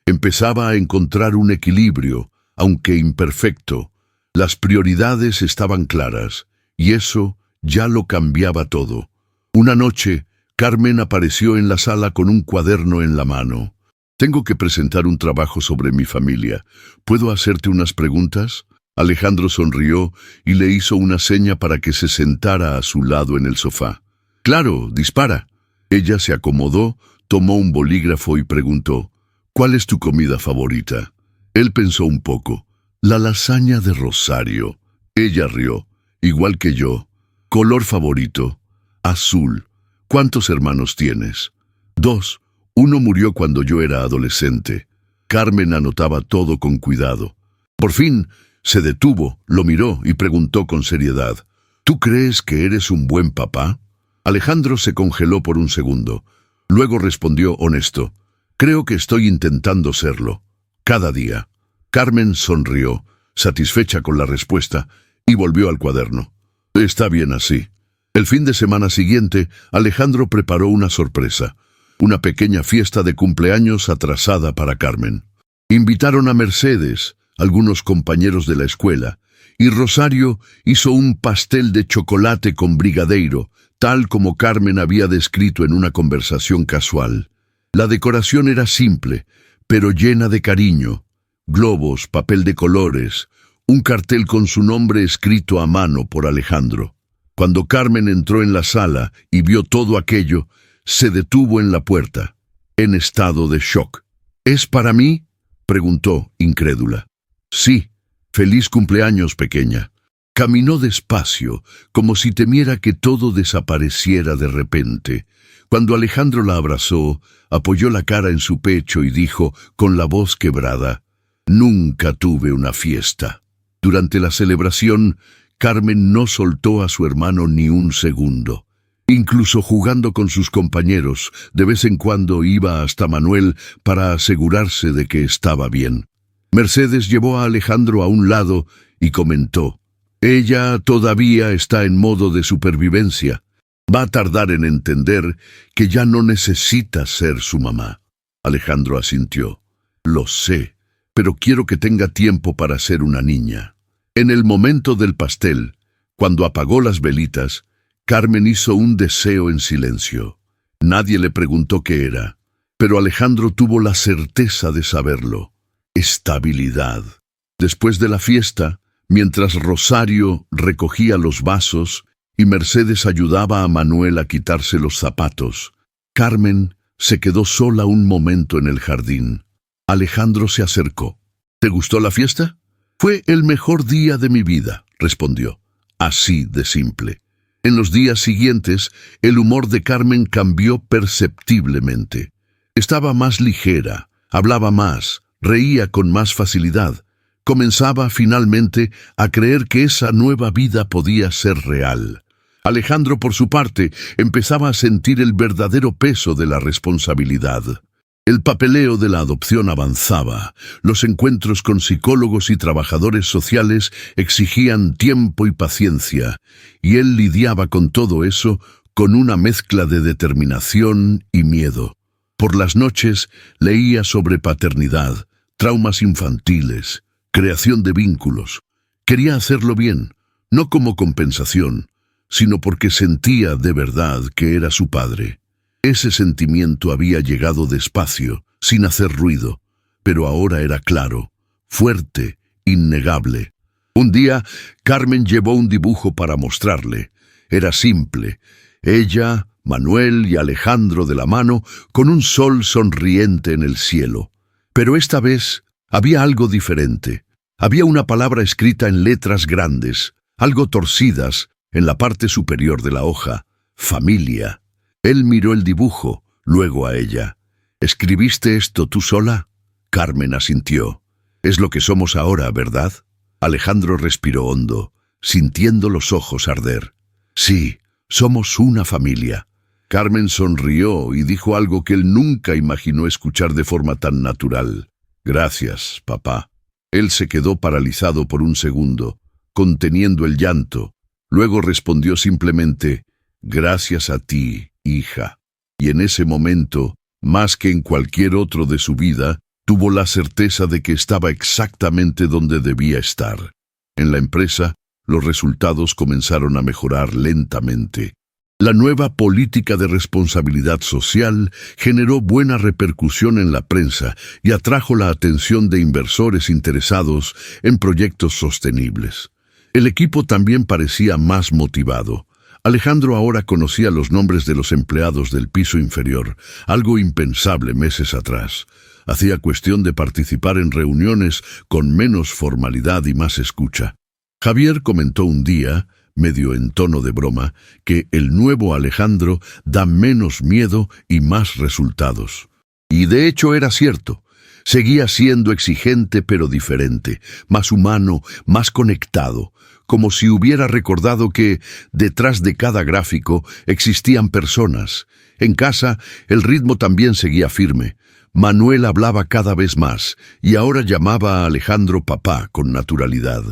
Empezaba a encontrar un equilibrio, aunque imperfecto. Las prioridades estaban claras, y eso ya lo cambiaba todo. Una noche, Carmen apareció en la sala con un cuaderno en la mano. «Tengo que presentar un trabajo sobre mi familia. ¿Puedo hacerte unas preguntas?». Alejandro sonrió y le hizo una seña para que se sentara a su lado en el sofá. «Claro, dispara». Ella se acomodó, tomó un bolígrafo y preguntó: «¿Cuál es tu comida favorita?». Él pensó un poco. «La lasaña de Rosario». Ella rió. «Igual que yo». «¿Color favorito?». «Azul». «¿Cuántos hermanos tienes?». «2. Uno murió cuando yo era adolescente». Carmen anotaba todo con cuidado. Por fin se detuvo, lo miró y preguntó con seriedad: «¿Tú crees que eres un buen papá?». Alejandro se congeló por un segundo. Luego respondió honesto. Creo que estoy intentando serlo. Cada día. Carmen sonrió, satisfecha con la respuesta, y volvió al cuaderno. Está bien así. El fin de semana siguiente, Alejandro preparó una sorpresa. Una pequeña fiesta de cumpleaños atrasada para Carmen. Invitaron a Mercedes, algunos compañeros de la escuela, y Rosario hizo un pastel de chocolate con brigadeiro, tal como Carmen había descrito en una conversación casual. La decoración era simple, pero llena de cariño. Globos, papel de colores, un cartel con su nombre escrito a mano por Alejandro. Cuando Carmen entró en la sala y vio todo aquello, se detuvo en la puerta, en estado de shock. ¿Es para mí?, preguntó, incrédula. Sí, feliz cumpleaños, pequeña. Caminó despacio, como si temiera que todo desapareciera de repente. Cuando Alejandro la abrazó, apoyó la cara en su pecho y dijo, con la voz quebrada, «Nunca tuve una fiesta». Durante la celebración, Carmen no soltó a su hermano ni un segundo. Incluso jugando con sus compañeros, de vez en cuando iba hasta Manuel para asegurarse de que estaba bien. Mercedes llevó a Alejandro a un lado y comentó, «Ella todavía está en modo de supervivencia. Va a tardar en entender que ya no necesita ser su mamá». Alejandro asintió. «Lo sé, pero quiero que tenga tiempo para ser una niña». En el momento del pastel, cuando apagó las velitas, Carmen hizo un deseo en silencio. Nadie le preguntó qué era, pero Alejandro tuvo la certeza de saberlo. Estabilidad. Después de la fiesta, mientras Rosario recogía los vasos y Mercedes ayudaba a Manuel a quitarse los zapatos, Carmen se quedó sola un momento en el jardín. Alejandro se acercó. «¿Te gustó la fiesta?» «Fue el mejor día de mi vida», respondió, así de simple. En los días siguientes, el humor de Carmen cambió perceptiblemente. Estaba más ligera, hablaba más, reía con más facilidad. Comenzaba finalmente a creer que esa nueva vida podía ser real. Alejandro, por su parte, empezaba a sentir el verdadero peso de la responsabilidad. El papeleo de la adopción avanzaba. Los encuentros con psicólogos y trabajadores sociales exigían tiempo y paciencia, y él lidiaba con todo eso con una mezcla de determinación y miedo. Por las noches leía sobre paternidad, traumas infantiles, creación de vínculos. Quería hacerlo bien, no como compensación, sino porque sentía de verdad que era su padre. Ese sentimiento había llegado despacio, sin hacer ruido, pero ahora era claro, fuerte, innegable. Un día, Carmen llevó un dibujo para mostrarle. Era simple. Ella, Manuel y Alejandro de la mano, con un sol sonriente en el cielo. Pero esta vez había algo diferente. Había una palabra escrita en letras grandes, algo torcidas, en la parte superior de la hoja: familia. Él miró el dibujo, luego a ella. ¿Escribiste esto tú sola? Carmen asintió. Es lo que somos ahora, ¿verdad? Alejandro respiró hondo, sintiendo los ojos arder. Sí, somos una familia. Carmen sonrió y dijo algo que él nunca imaginó escuchar de forma tan natural. Gracias, papá. Él se quedó paralizado por un segundo, conteniendo el llanto. Luego respondió simplemente, gracias a ti, hija. Y en ese momento, más que en cualquier otro de su vida, tuvo la certeza de que estaba exactamente donde debía estar. En la empresa, los resultados comenzaron a mejorar lentamente. La nueva política de responsabilidad social generó buena repercusión en la prensa y atrajo la atención de inversores interesados en proyectos sostenibles. El equipo también parecía más motivado. Alejandro ahora conocía los nombres de los empleados del piso inferior, algo impensable meses atrás. Hacía cuestión de participar en reuniones con menos formalidad y más escucha. Javier comentó un día, medio en tono de broma, que el nuevo Alejandro da menos miedo y más resultados. Y de hecho era cierto. Seguía siendo exigente pero diferente, más humano, más conectado, como si hubiera recordado que, detrás de cada gráfico, existían personas. En casa, el ritmo también seguía firme. Manuel hablaba cada vez más, y ahora llamaba a Alejandro papá con naturalidad.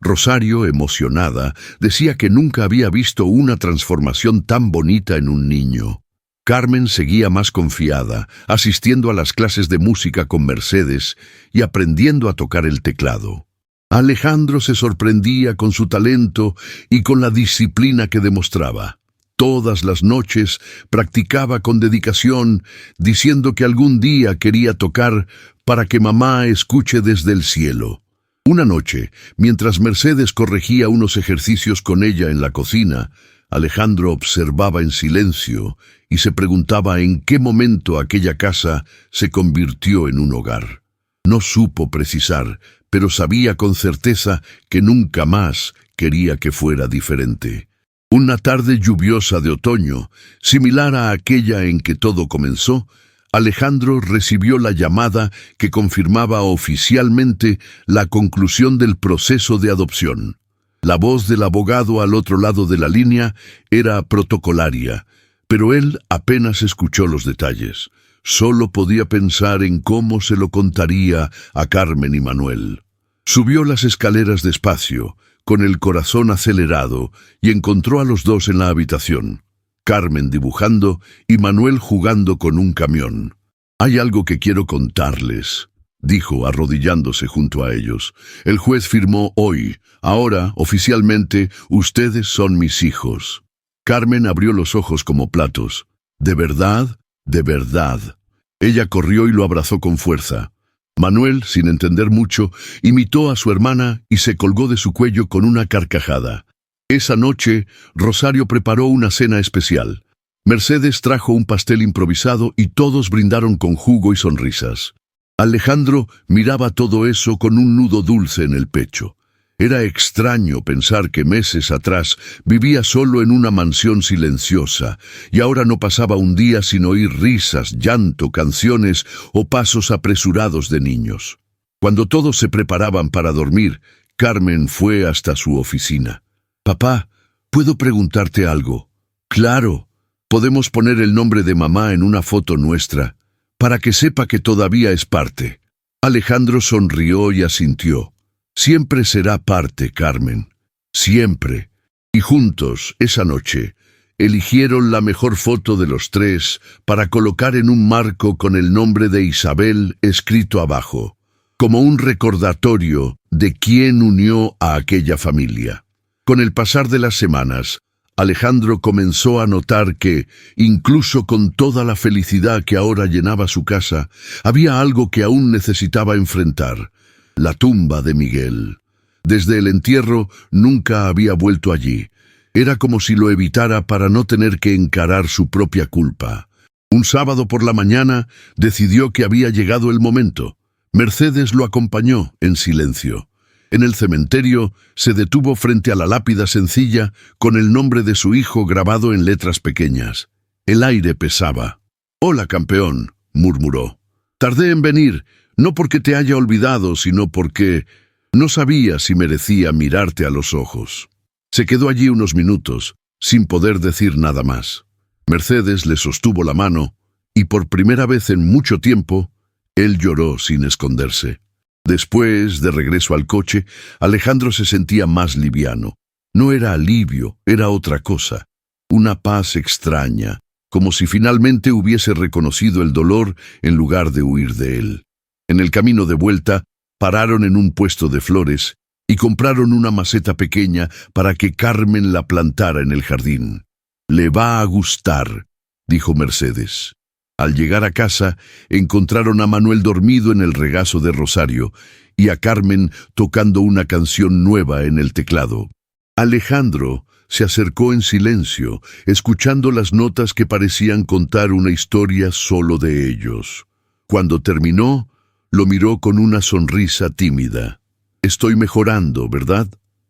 Rosario, emocionada, decía que nunca había visto una transformación tan bonita en un niño. Carmen seguía más confiada, asistiendo a las clases de música con Mercedes y aprendiendo a tocar el teclado. Alejandro se sorprendía con su talento y con la disciplina que demostraba. Todas las noches practicaba con dedicación, diciendo que algún día quería tocar para que mamá escuche desde el cielo. Una noche, mientras Mercedes corregía unos ejercicios con ella en la cocina, Alejandro observaba en silencio y se preguntaba en qué momento aquella casa se convirtió en un hogar. No supo precisar, pero sabía con certeza que nunca más quería que fuera diferente. Una tarde lluviosa de otoño, similar a aquella en que todo comenzó, Alejandro recibió la llamada que confirmaba oficialmente la conclusión del proceso de adopción. La voz del abogado al otro lado de la línea era protocolaria, pero él apenas escuchó los detalles. Solo podía pensar en cómo se lo contaría a Carmen y Manuel. Subió las escaleras despacio, con el corazón acelerado, y encontró a los dos en la habitación. Carmen dibujando y Manuel jugando con un camión. «Hay algo que quiero contarles», dijo arrodillándose junto a ellos. «El juez firmó hoy. Ahora, oficialmente, ustedes son mis hijos». Carmen abrió los ojos como platos. «¿De verdad? ¿De verdad?». Ella corrió y lo abrazó con fuerza. Manuel, sin entender mucho, imitó a su hermana y se colgó de su cuello con una carcajada. Esa noche, Rosario preparó una cena especial. Mercedes trajo un pastel improvisado y todos brindaron con jugo y sonrisas. Alejandro miraba todo eso con un nudo dulce en el pecho. Era extraño pensar que meses atrás vivía solo en una mansión silenciosa y ahora no pasaba un día sin oír risas, llanto, canciones o pasos apresurados de niños. Cuando todos se preparaban para dormir, Carmen fue hasta su oficina. «Papá, ¿puedo preguntarte algo?» «Claro, podemos poner el nombre de mamá en una foto nuestra, para que sepa que todavía es parte». Alejandro sonrió y asintió. «Siempre será parte, Carmen. Siempre». Y juntos, esa noche, eligieron la mejor foto de los tres para colocar en un marco con el nombre de Isabel escrito abajo, como un recordatorio de quién unió a aquella familia. Con el pasar de las semanas, Alejandro comenzó a notar que, incluso con toda la felicidad que ahora llenaba su casa, había algo que aún necesitaba enfrentar: la tumba de Miguel. Desde el entierro nunca había vuelto allí. Era como si lo evitara para no tener que encarar su propia culpa. Un sábado por la mañana decidió que había llegado el momento. Mercedes lo acompañó en silencio. En el cementerio se detuvo frente a la lápida sencilla con el nombre de su hijo grabado en letras pequeñas. El aire pesaba. «Hola, campeón», murmuró. «Tardé en venir, no porque te haya olvidado, sino porque no sabía si merecía mirarte a los ojos». Se quedó allí unos minutos, sin poder decir nada más. Mercedes le sostuvo la mano y por primera vez en mucho tiempo, él lloró sin esconderse. Después, de regreso al coche, Alejandro se sentía más liviano. No era alivio, era otra cosa. Una paz extraña, como si finalmente hubiese reconocido el dolor en lugar de huir de él. En el camino de vuelta, pararon en un puesto de flores y compraron una maceta pequeña para que Carmen la plantara en el jardín. «Le va a gustar», dijo Mercedes. Al llegar a casa, encontraron a Manuel dormido en el regazo de Rosario y a Carmen tocando una canción nueva en el teclado. Alejandro se acercó en silencio, escuchando las notas que parecían contar una historia solo de ellos. Cuando terminó, lo miró con una sonrisa tímida. «Estoy mejorando, ¿verdad?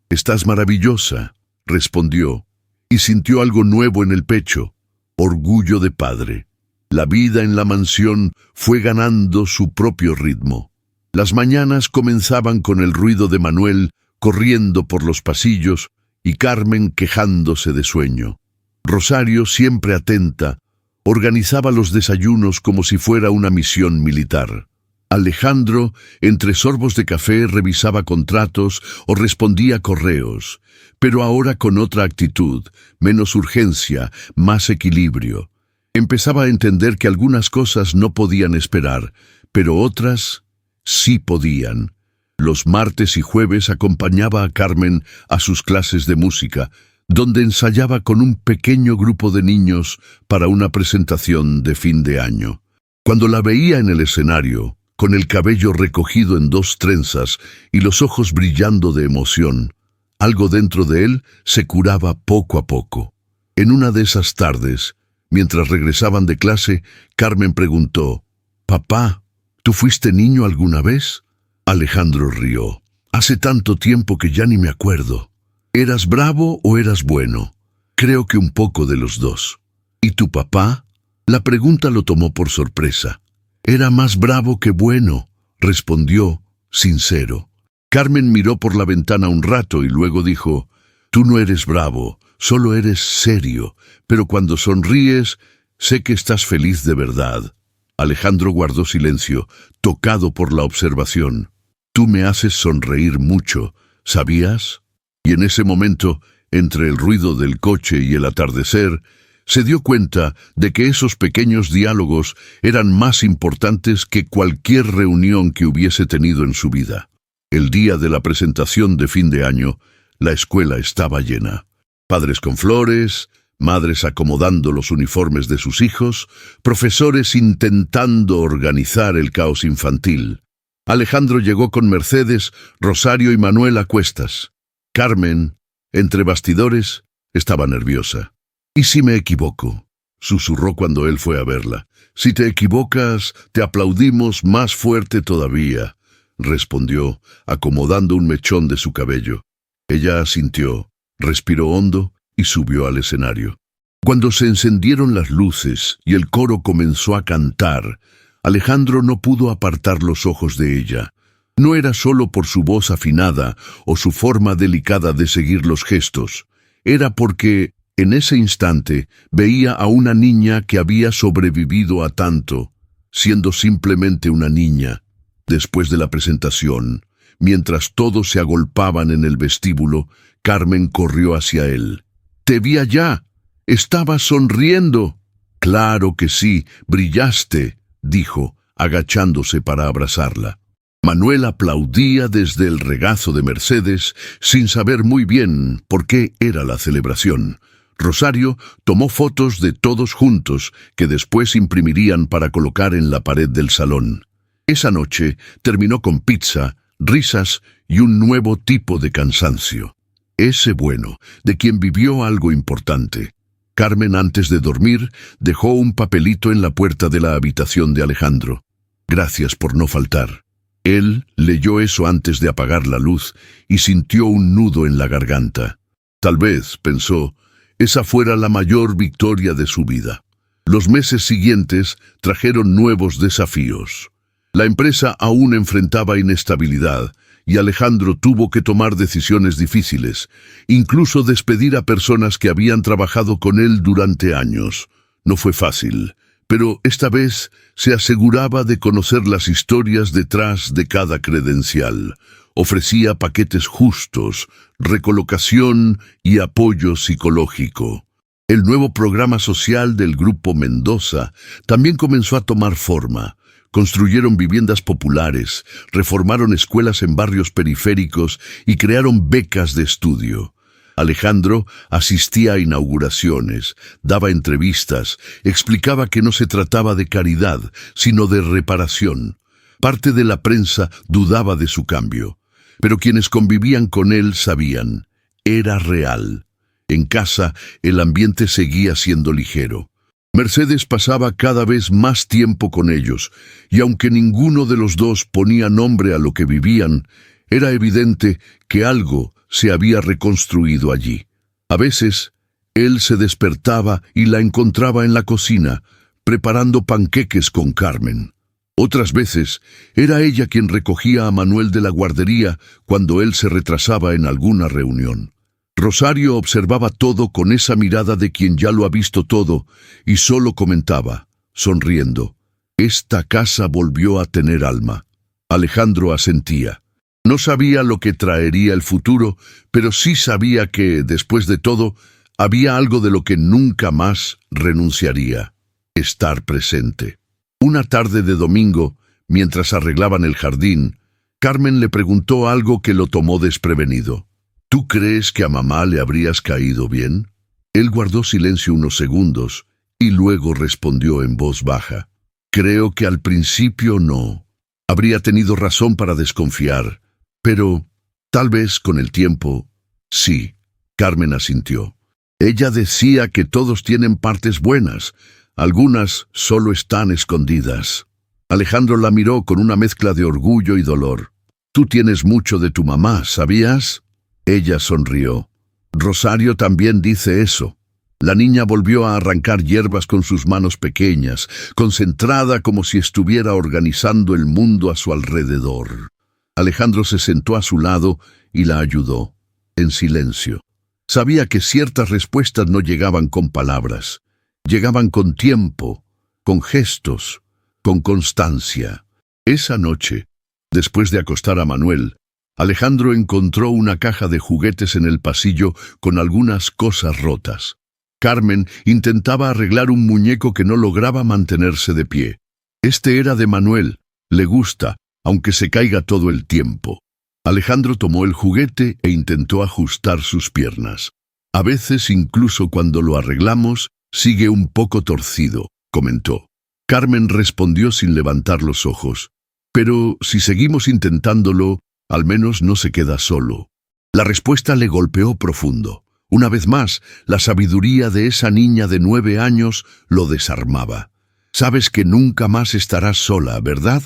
Estás maravillosa», respondió, y sintió algo nuevo en el pecho: orgullo de padre. La vida en la mansión fue ganando su propio ritmo. Las mañanas comenzaban con el ruido de Manuel corriendo por los pasillos y Carmen quejándose de sueño. Rosario, siempre atenta, organizaba los desayunos como si fuera una misión militar. Alejandro, entre sorbos de café, revisaba contratos o respondía correos, pero ahora con otra actitud, menos urgencia, más equilibrio. Empezaba a entender que algunas cosas no podían esperar, pero otras sí podían. Los martes y jueves acompañaba a Carmen a sus clases de música, donde ensayaba con un pequeño grupo de niños para una presentación de fin de año. Cuando la veía en el escenario, con el cabello recogido en 2 trenzas y los ojos brillando de emoción, algo dentro de él se curaba poco a poco. En una de esas tardes, mientras regresaban de clase, Carmen preguntó: «Papá, ¿tú fuiste niño alguna vez?» Alejandro rió. «Hace tanto tiempo que ya ni me acuerdo. ¿Eras bravo o eras bueno?» «Creo que un poco de los dos». «¿Y tu papá?» La pregunta lo tomó por sorpresa. «Era más bravo que bueno», respondió, sincero. Carmen miró por la ventana un rato y luego dijo: «Tú no eres bravo, solo eres serio, pero cuando sonríes, sé que estás feliz de verdad». Alejandro guardó silencio, tocado por la observación. «Tú me haces sonreír mucho, ¿sabías?» Y en ese momento, entre el ruido del coche y el atardecer, se dio cuenta de que esos pequeños diálogos eran más importantes que cualquier reunión que hubiese tenido en su vida. El día de la presentación de fin de año, la escuela estaba llena. Padres con flores, madres acomodando los uniformes de sus hijos, profesores intentando organizar el caos infantil. Alejandro llegó con Mercedes, Rosario y Manuel a cuestas. Carmen, entre bastidores, estaba nerviosa. «¿Y si me equivoco?», susurró cuando él fue a verla. «Si te equivocas, te aplaudimos más fuerte todavía», respondió, acomodando un mechón de su cabello. Ella asintió, respiró hondo y subió al escenario. Cuando se encendieron las luces y el coro comenzó a cantar, Alejandro no pudo apartar los ojos de ella. No era solo por su voz afinada o su forma delicada de seguir los gestos. Era porque, en ese instante, veía a una niña que había sobrevivido a tanto, siendo simplemente una niña. Después de la presentación, mientras todos se agolpaban en el vestíbulo, Carmen corrió hacia él. «Te vi allá. Estabas sonriendo». «Claro que sí, brillaste», dijo, agachándose para abrazarla. Manuel aplaudía desde el regazo de Mercedes, sin saber muy bien por qué era la celebración. Rosario tomó fotos de todos juntos, que después imprimirían para colocar en la pared del salón. Esa noche terminó con pizza, risas y un nuevo tipo de cansancio. Ese bueno, de quien vivió algo importante. Carmen, antes de dormir, dejó un papelito en la puerta de la habitación de Alejandro. «Gracias por no faltar». Él leyó eso antes de apagar la luz y sintió un nudo en la garganta. Tal vez, pensó, esa fuera la mayor victoria de su vida. Los meses siguientes trajeron nuevos desafíos. La empresa aún enfrentaba inestabilidad y Alejandro tuvo que tomar decisiones difíciles, incluso despedir a personas que habían trabajado con él durante años. No fue fácil, pero esta vez se aseguraba de conocer las historias detrás de cada credencial. Ofrecía paquetes justos, recolocación y apoyo psicológico. El nuevo programa social del Grupo Mendoza también comenzó a tomar forma. Construyeron viviendas populares, reformaron escuelas en barrios periféricos y crearon becas de estudio. Alejandro asistía a inauguraciones, daba entrevistas, explicaba que no se trataba de caridad, sino de reparación. Parte de la prensa dudaba de su cambio, pero quienes convivían con él sabían, era real. En casa, el ambiente seguía siendo ligero. Mercedes pasaba cada vez más tiempo con ellos, y aunque ninguno de los dos ponía nombre a lo que vivían, era evidente que algo se había reconstruido allí. A veces, él se despertaba y la encontraba en la cocina, preparando panqueques con Carmen. Otras veces, era ella quien recogía a Manuel de la guardería cuando él se retrasaba en alguna reunión. Rosario observaba todo con esa mirada de quien ya lo ha visto todo y solo comentaba, sonriendo: «Esta casa volvió a tener alma». Alejandro asentía. No sabía lo que traería el futuro, pero sí sabía que, después de todo, había algo de lo que nunca más renunciaría: estar presente. Una tarde de domingo, mientras arreglaban el jardín, Carmen le preguntó algo que lo tomó desprevenido. «¿Tú crees que a mamá le habrías caído bien?». Él guardó silencio unos segundos y luego respondió en voz baja: «Creo que al principio no. Habría tenido razón para desconfiar, pero tal vez con el tiempo, sí». Carmen asintió. Ella decía que todos tienen partes buenas, algunas solo están escondidas. Alejandro la miró con una mezcla de orgullo y dolor. «Tú tienes mucho de tu mamá, ¿sabías?». Ella sonrió. «Rosario también dice eso». La niña volvió a arrancar hierbas con sus manos pequeñas, concentrada como si estuviera organizando el mundo a su alrededor. Alejandro se sentó a su lado y la ayudó, en silencio. Sabía que ciertas respuestas no llegaban con palabras, llegaban con tiempo, con gestos, con constancia. Esa noche, después de acostar a Manuel, Alejandro encontró una caja de juguetes en el pasillo con algunas cosas rotas. Carmen intentaba arreglar un muñeco que no lograba mantenerse de pie. «Este era de Manuel, le gusta, aunque se caiga todo el tiempo». Alejandro tomó el juguete e intentó ajustar sus piernas. «A veces, incluso cuando lo arreglamos, sigue un poco torcido», comentó. Carmen respondió sin levantar los ojos. «Pero si seguimos intentándolo, al menos no se queda solo». La respuesta le golpeó profundo. Una vez más, la sabiduría de esa niña de 9 años lo desarmaba. «Sabes que nunca más estarás sola, ¿verdad?».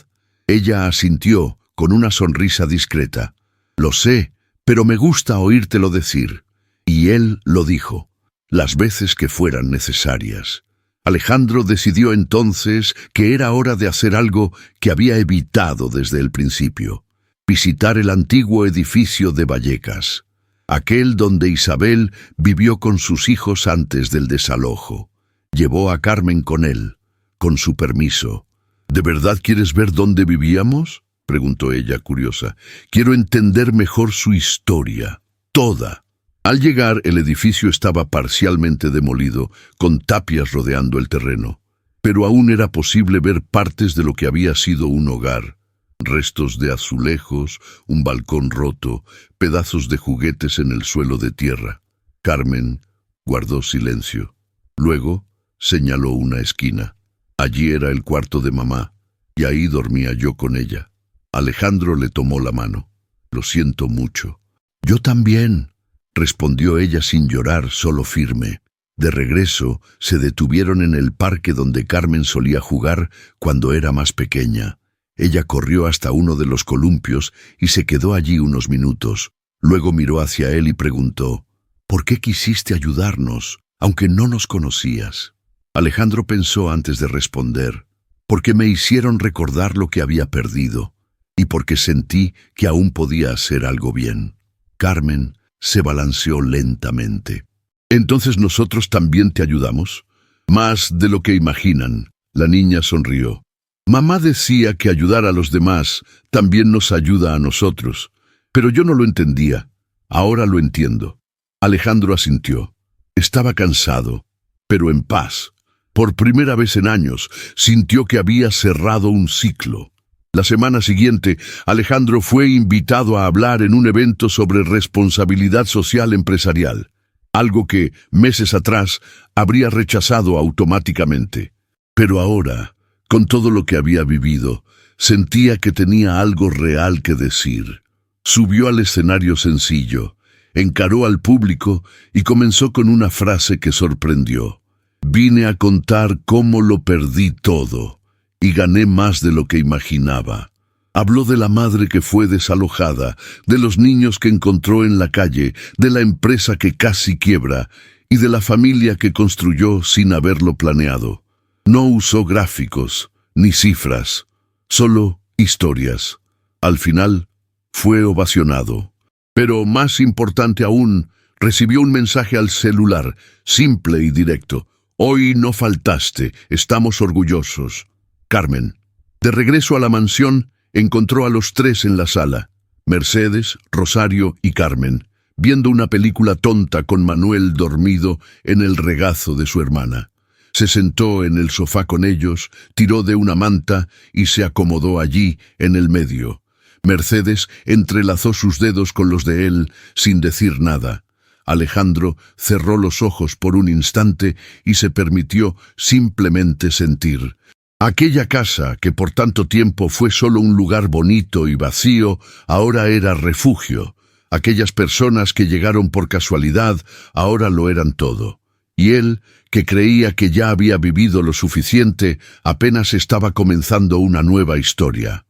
Ella asintió con una sonrisa discreta. «Lo sé, pero me gusta oírtelo decir». Y él lo dijo, las veces que fueran necesarias. Alejandro decidió entonces que era hora de hacer algo que había evitado desde el principio: visitar el antiguo edificio de Vallecas, aquel donde Isabel vivió con sus hijos antes del desalojo. Llevó a Carmen con él, con su permiso. «¿De verdad quieres ver dónde vivíamos?», preguntó ella, curiosa. «Quiero entender mejor su historia, toda». Al llegar, el edificio estaba parcialmente demolido, con tapias rodeando el terreno, pero aún era posible ver partes de lo que había sido un hogar. Restos de azulejos, un balcón roto, pedazos de juguetes en el suelo de tierra. Carmen guardó silencio. Luego señaló una esquina. Allí era el cuarto de mamá, y ahí dormía yo con ella. Alejandro le tomó la mano. «Lo siento mucho». «Yo también», respondió ella sin llorar, solo firme. De regreso, se detuvieron en el parque donde Carmen solía jugar cuando era más pequeña. Ella corrió hasta uno de los columpios y se quedó allí unos minutos. Luego miró hacia él y preguntó: «¿Por qué quisiste ayudarnos, aunque no nos conocías?». Alejandro pensó antes de responder: «Porque me hicieron recordar lo que había perdido, y porque sentí que aún podía hacer algo bien». Carmen se balanceó lentamente. «¿Entonces nosotros también te ayudamos?». «Más de lo que imaginan». La niña sonrió. «Mamá decía que ayudar a los demás también nos ayuda a nosotros, pero yo no lo entendía. Ahora lo entiendo». Alejandro asintió. Estaba cansado, pero en paz. Por primera vez en años, sintió que había cerrado un ciclo. La semana siguiente, Alejandro fue invitado a hablar en un evento sobre responsabilidad social empresarial, algo que, meses atrás, habría rechazado automáticamente. Pero ahora, con todo lo que había vivido, sentía que tenía algo real que decir. Subió al escenario sencillo, encaró al público y comenzó con una frase que sorprendió: «Vine a contar cómo lo perdí todo y gané más de lo que imaginaba». Habló de la madre que fue desalojada, de los niños que encontró en la calle, de la empresa que casi quiebra y de la familia que construyó sin haberlo planeado. No usó gráficos ni cifras, Solo historias. Al final, fue ovacionado. Pero más importante aún, recibió un mensaje al celular, simple y directo. Hoy no faltaste, estamos orgullosos. Carmen. De regreso a la mansión, encontró a los tres en la sala. Mercedes, Rosario y Carmen, viendo una película tonta con Manuel dormido en el regazo de su hermana. Se sentó en el sofá con ellos, tiró de una manta y se acomodó allí, en el medio. Mercedes entrelazó sus dedos con los de él, sin decir nada. Alejandro cerró los ojos por un instante y se permitió simplemente sentir. Aquella casa, que por tanto tiempo fue solo un lugar bonito y vacío, ahora era refugio. Aquellas personas que llegaron por casualidad, ahora lo eran todo. Y él, que creía que ya había vivido lo suficiente, apenas estaba comenzando una nueva historia.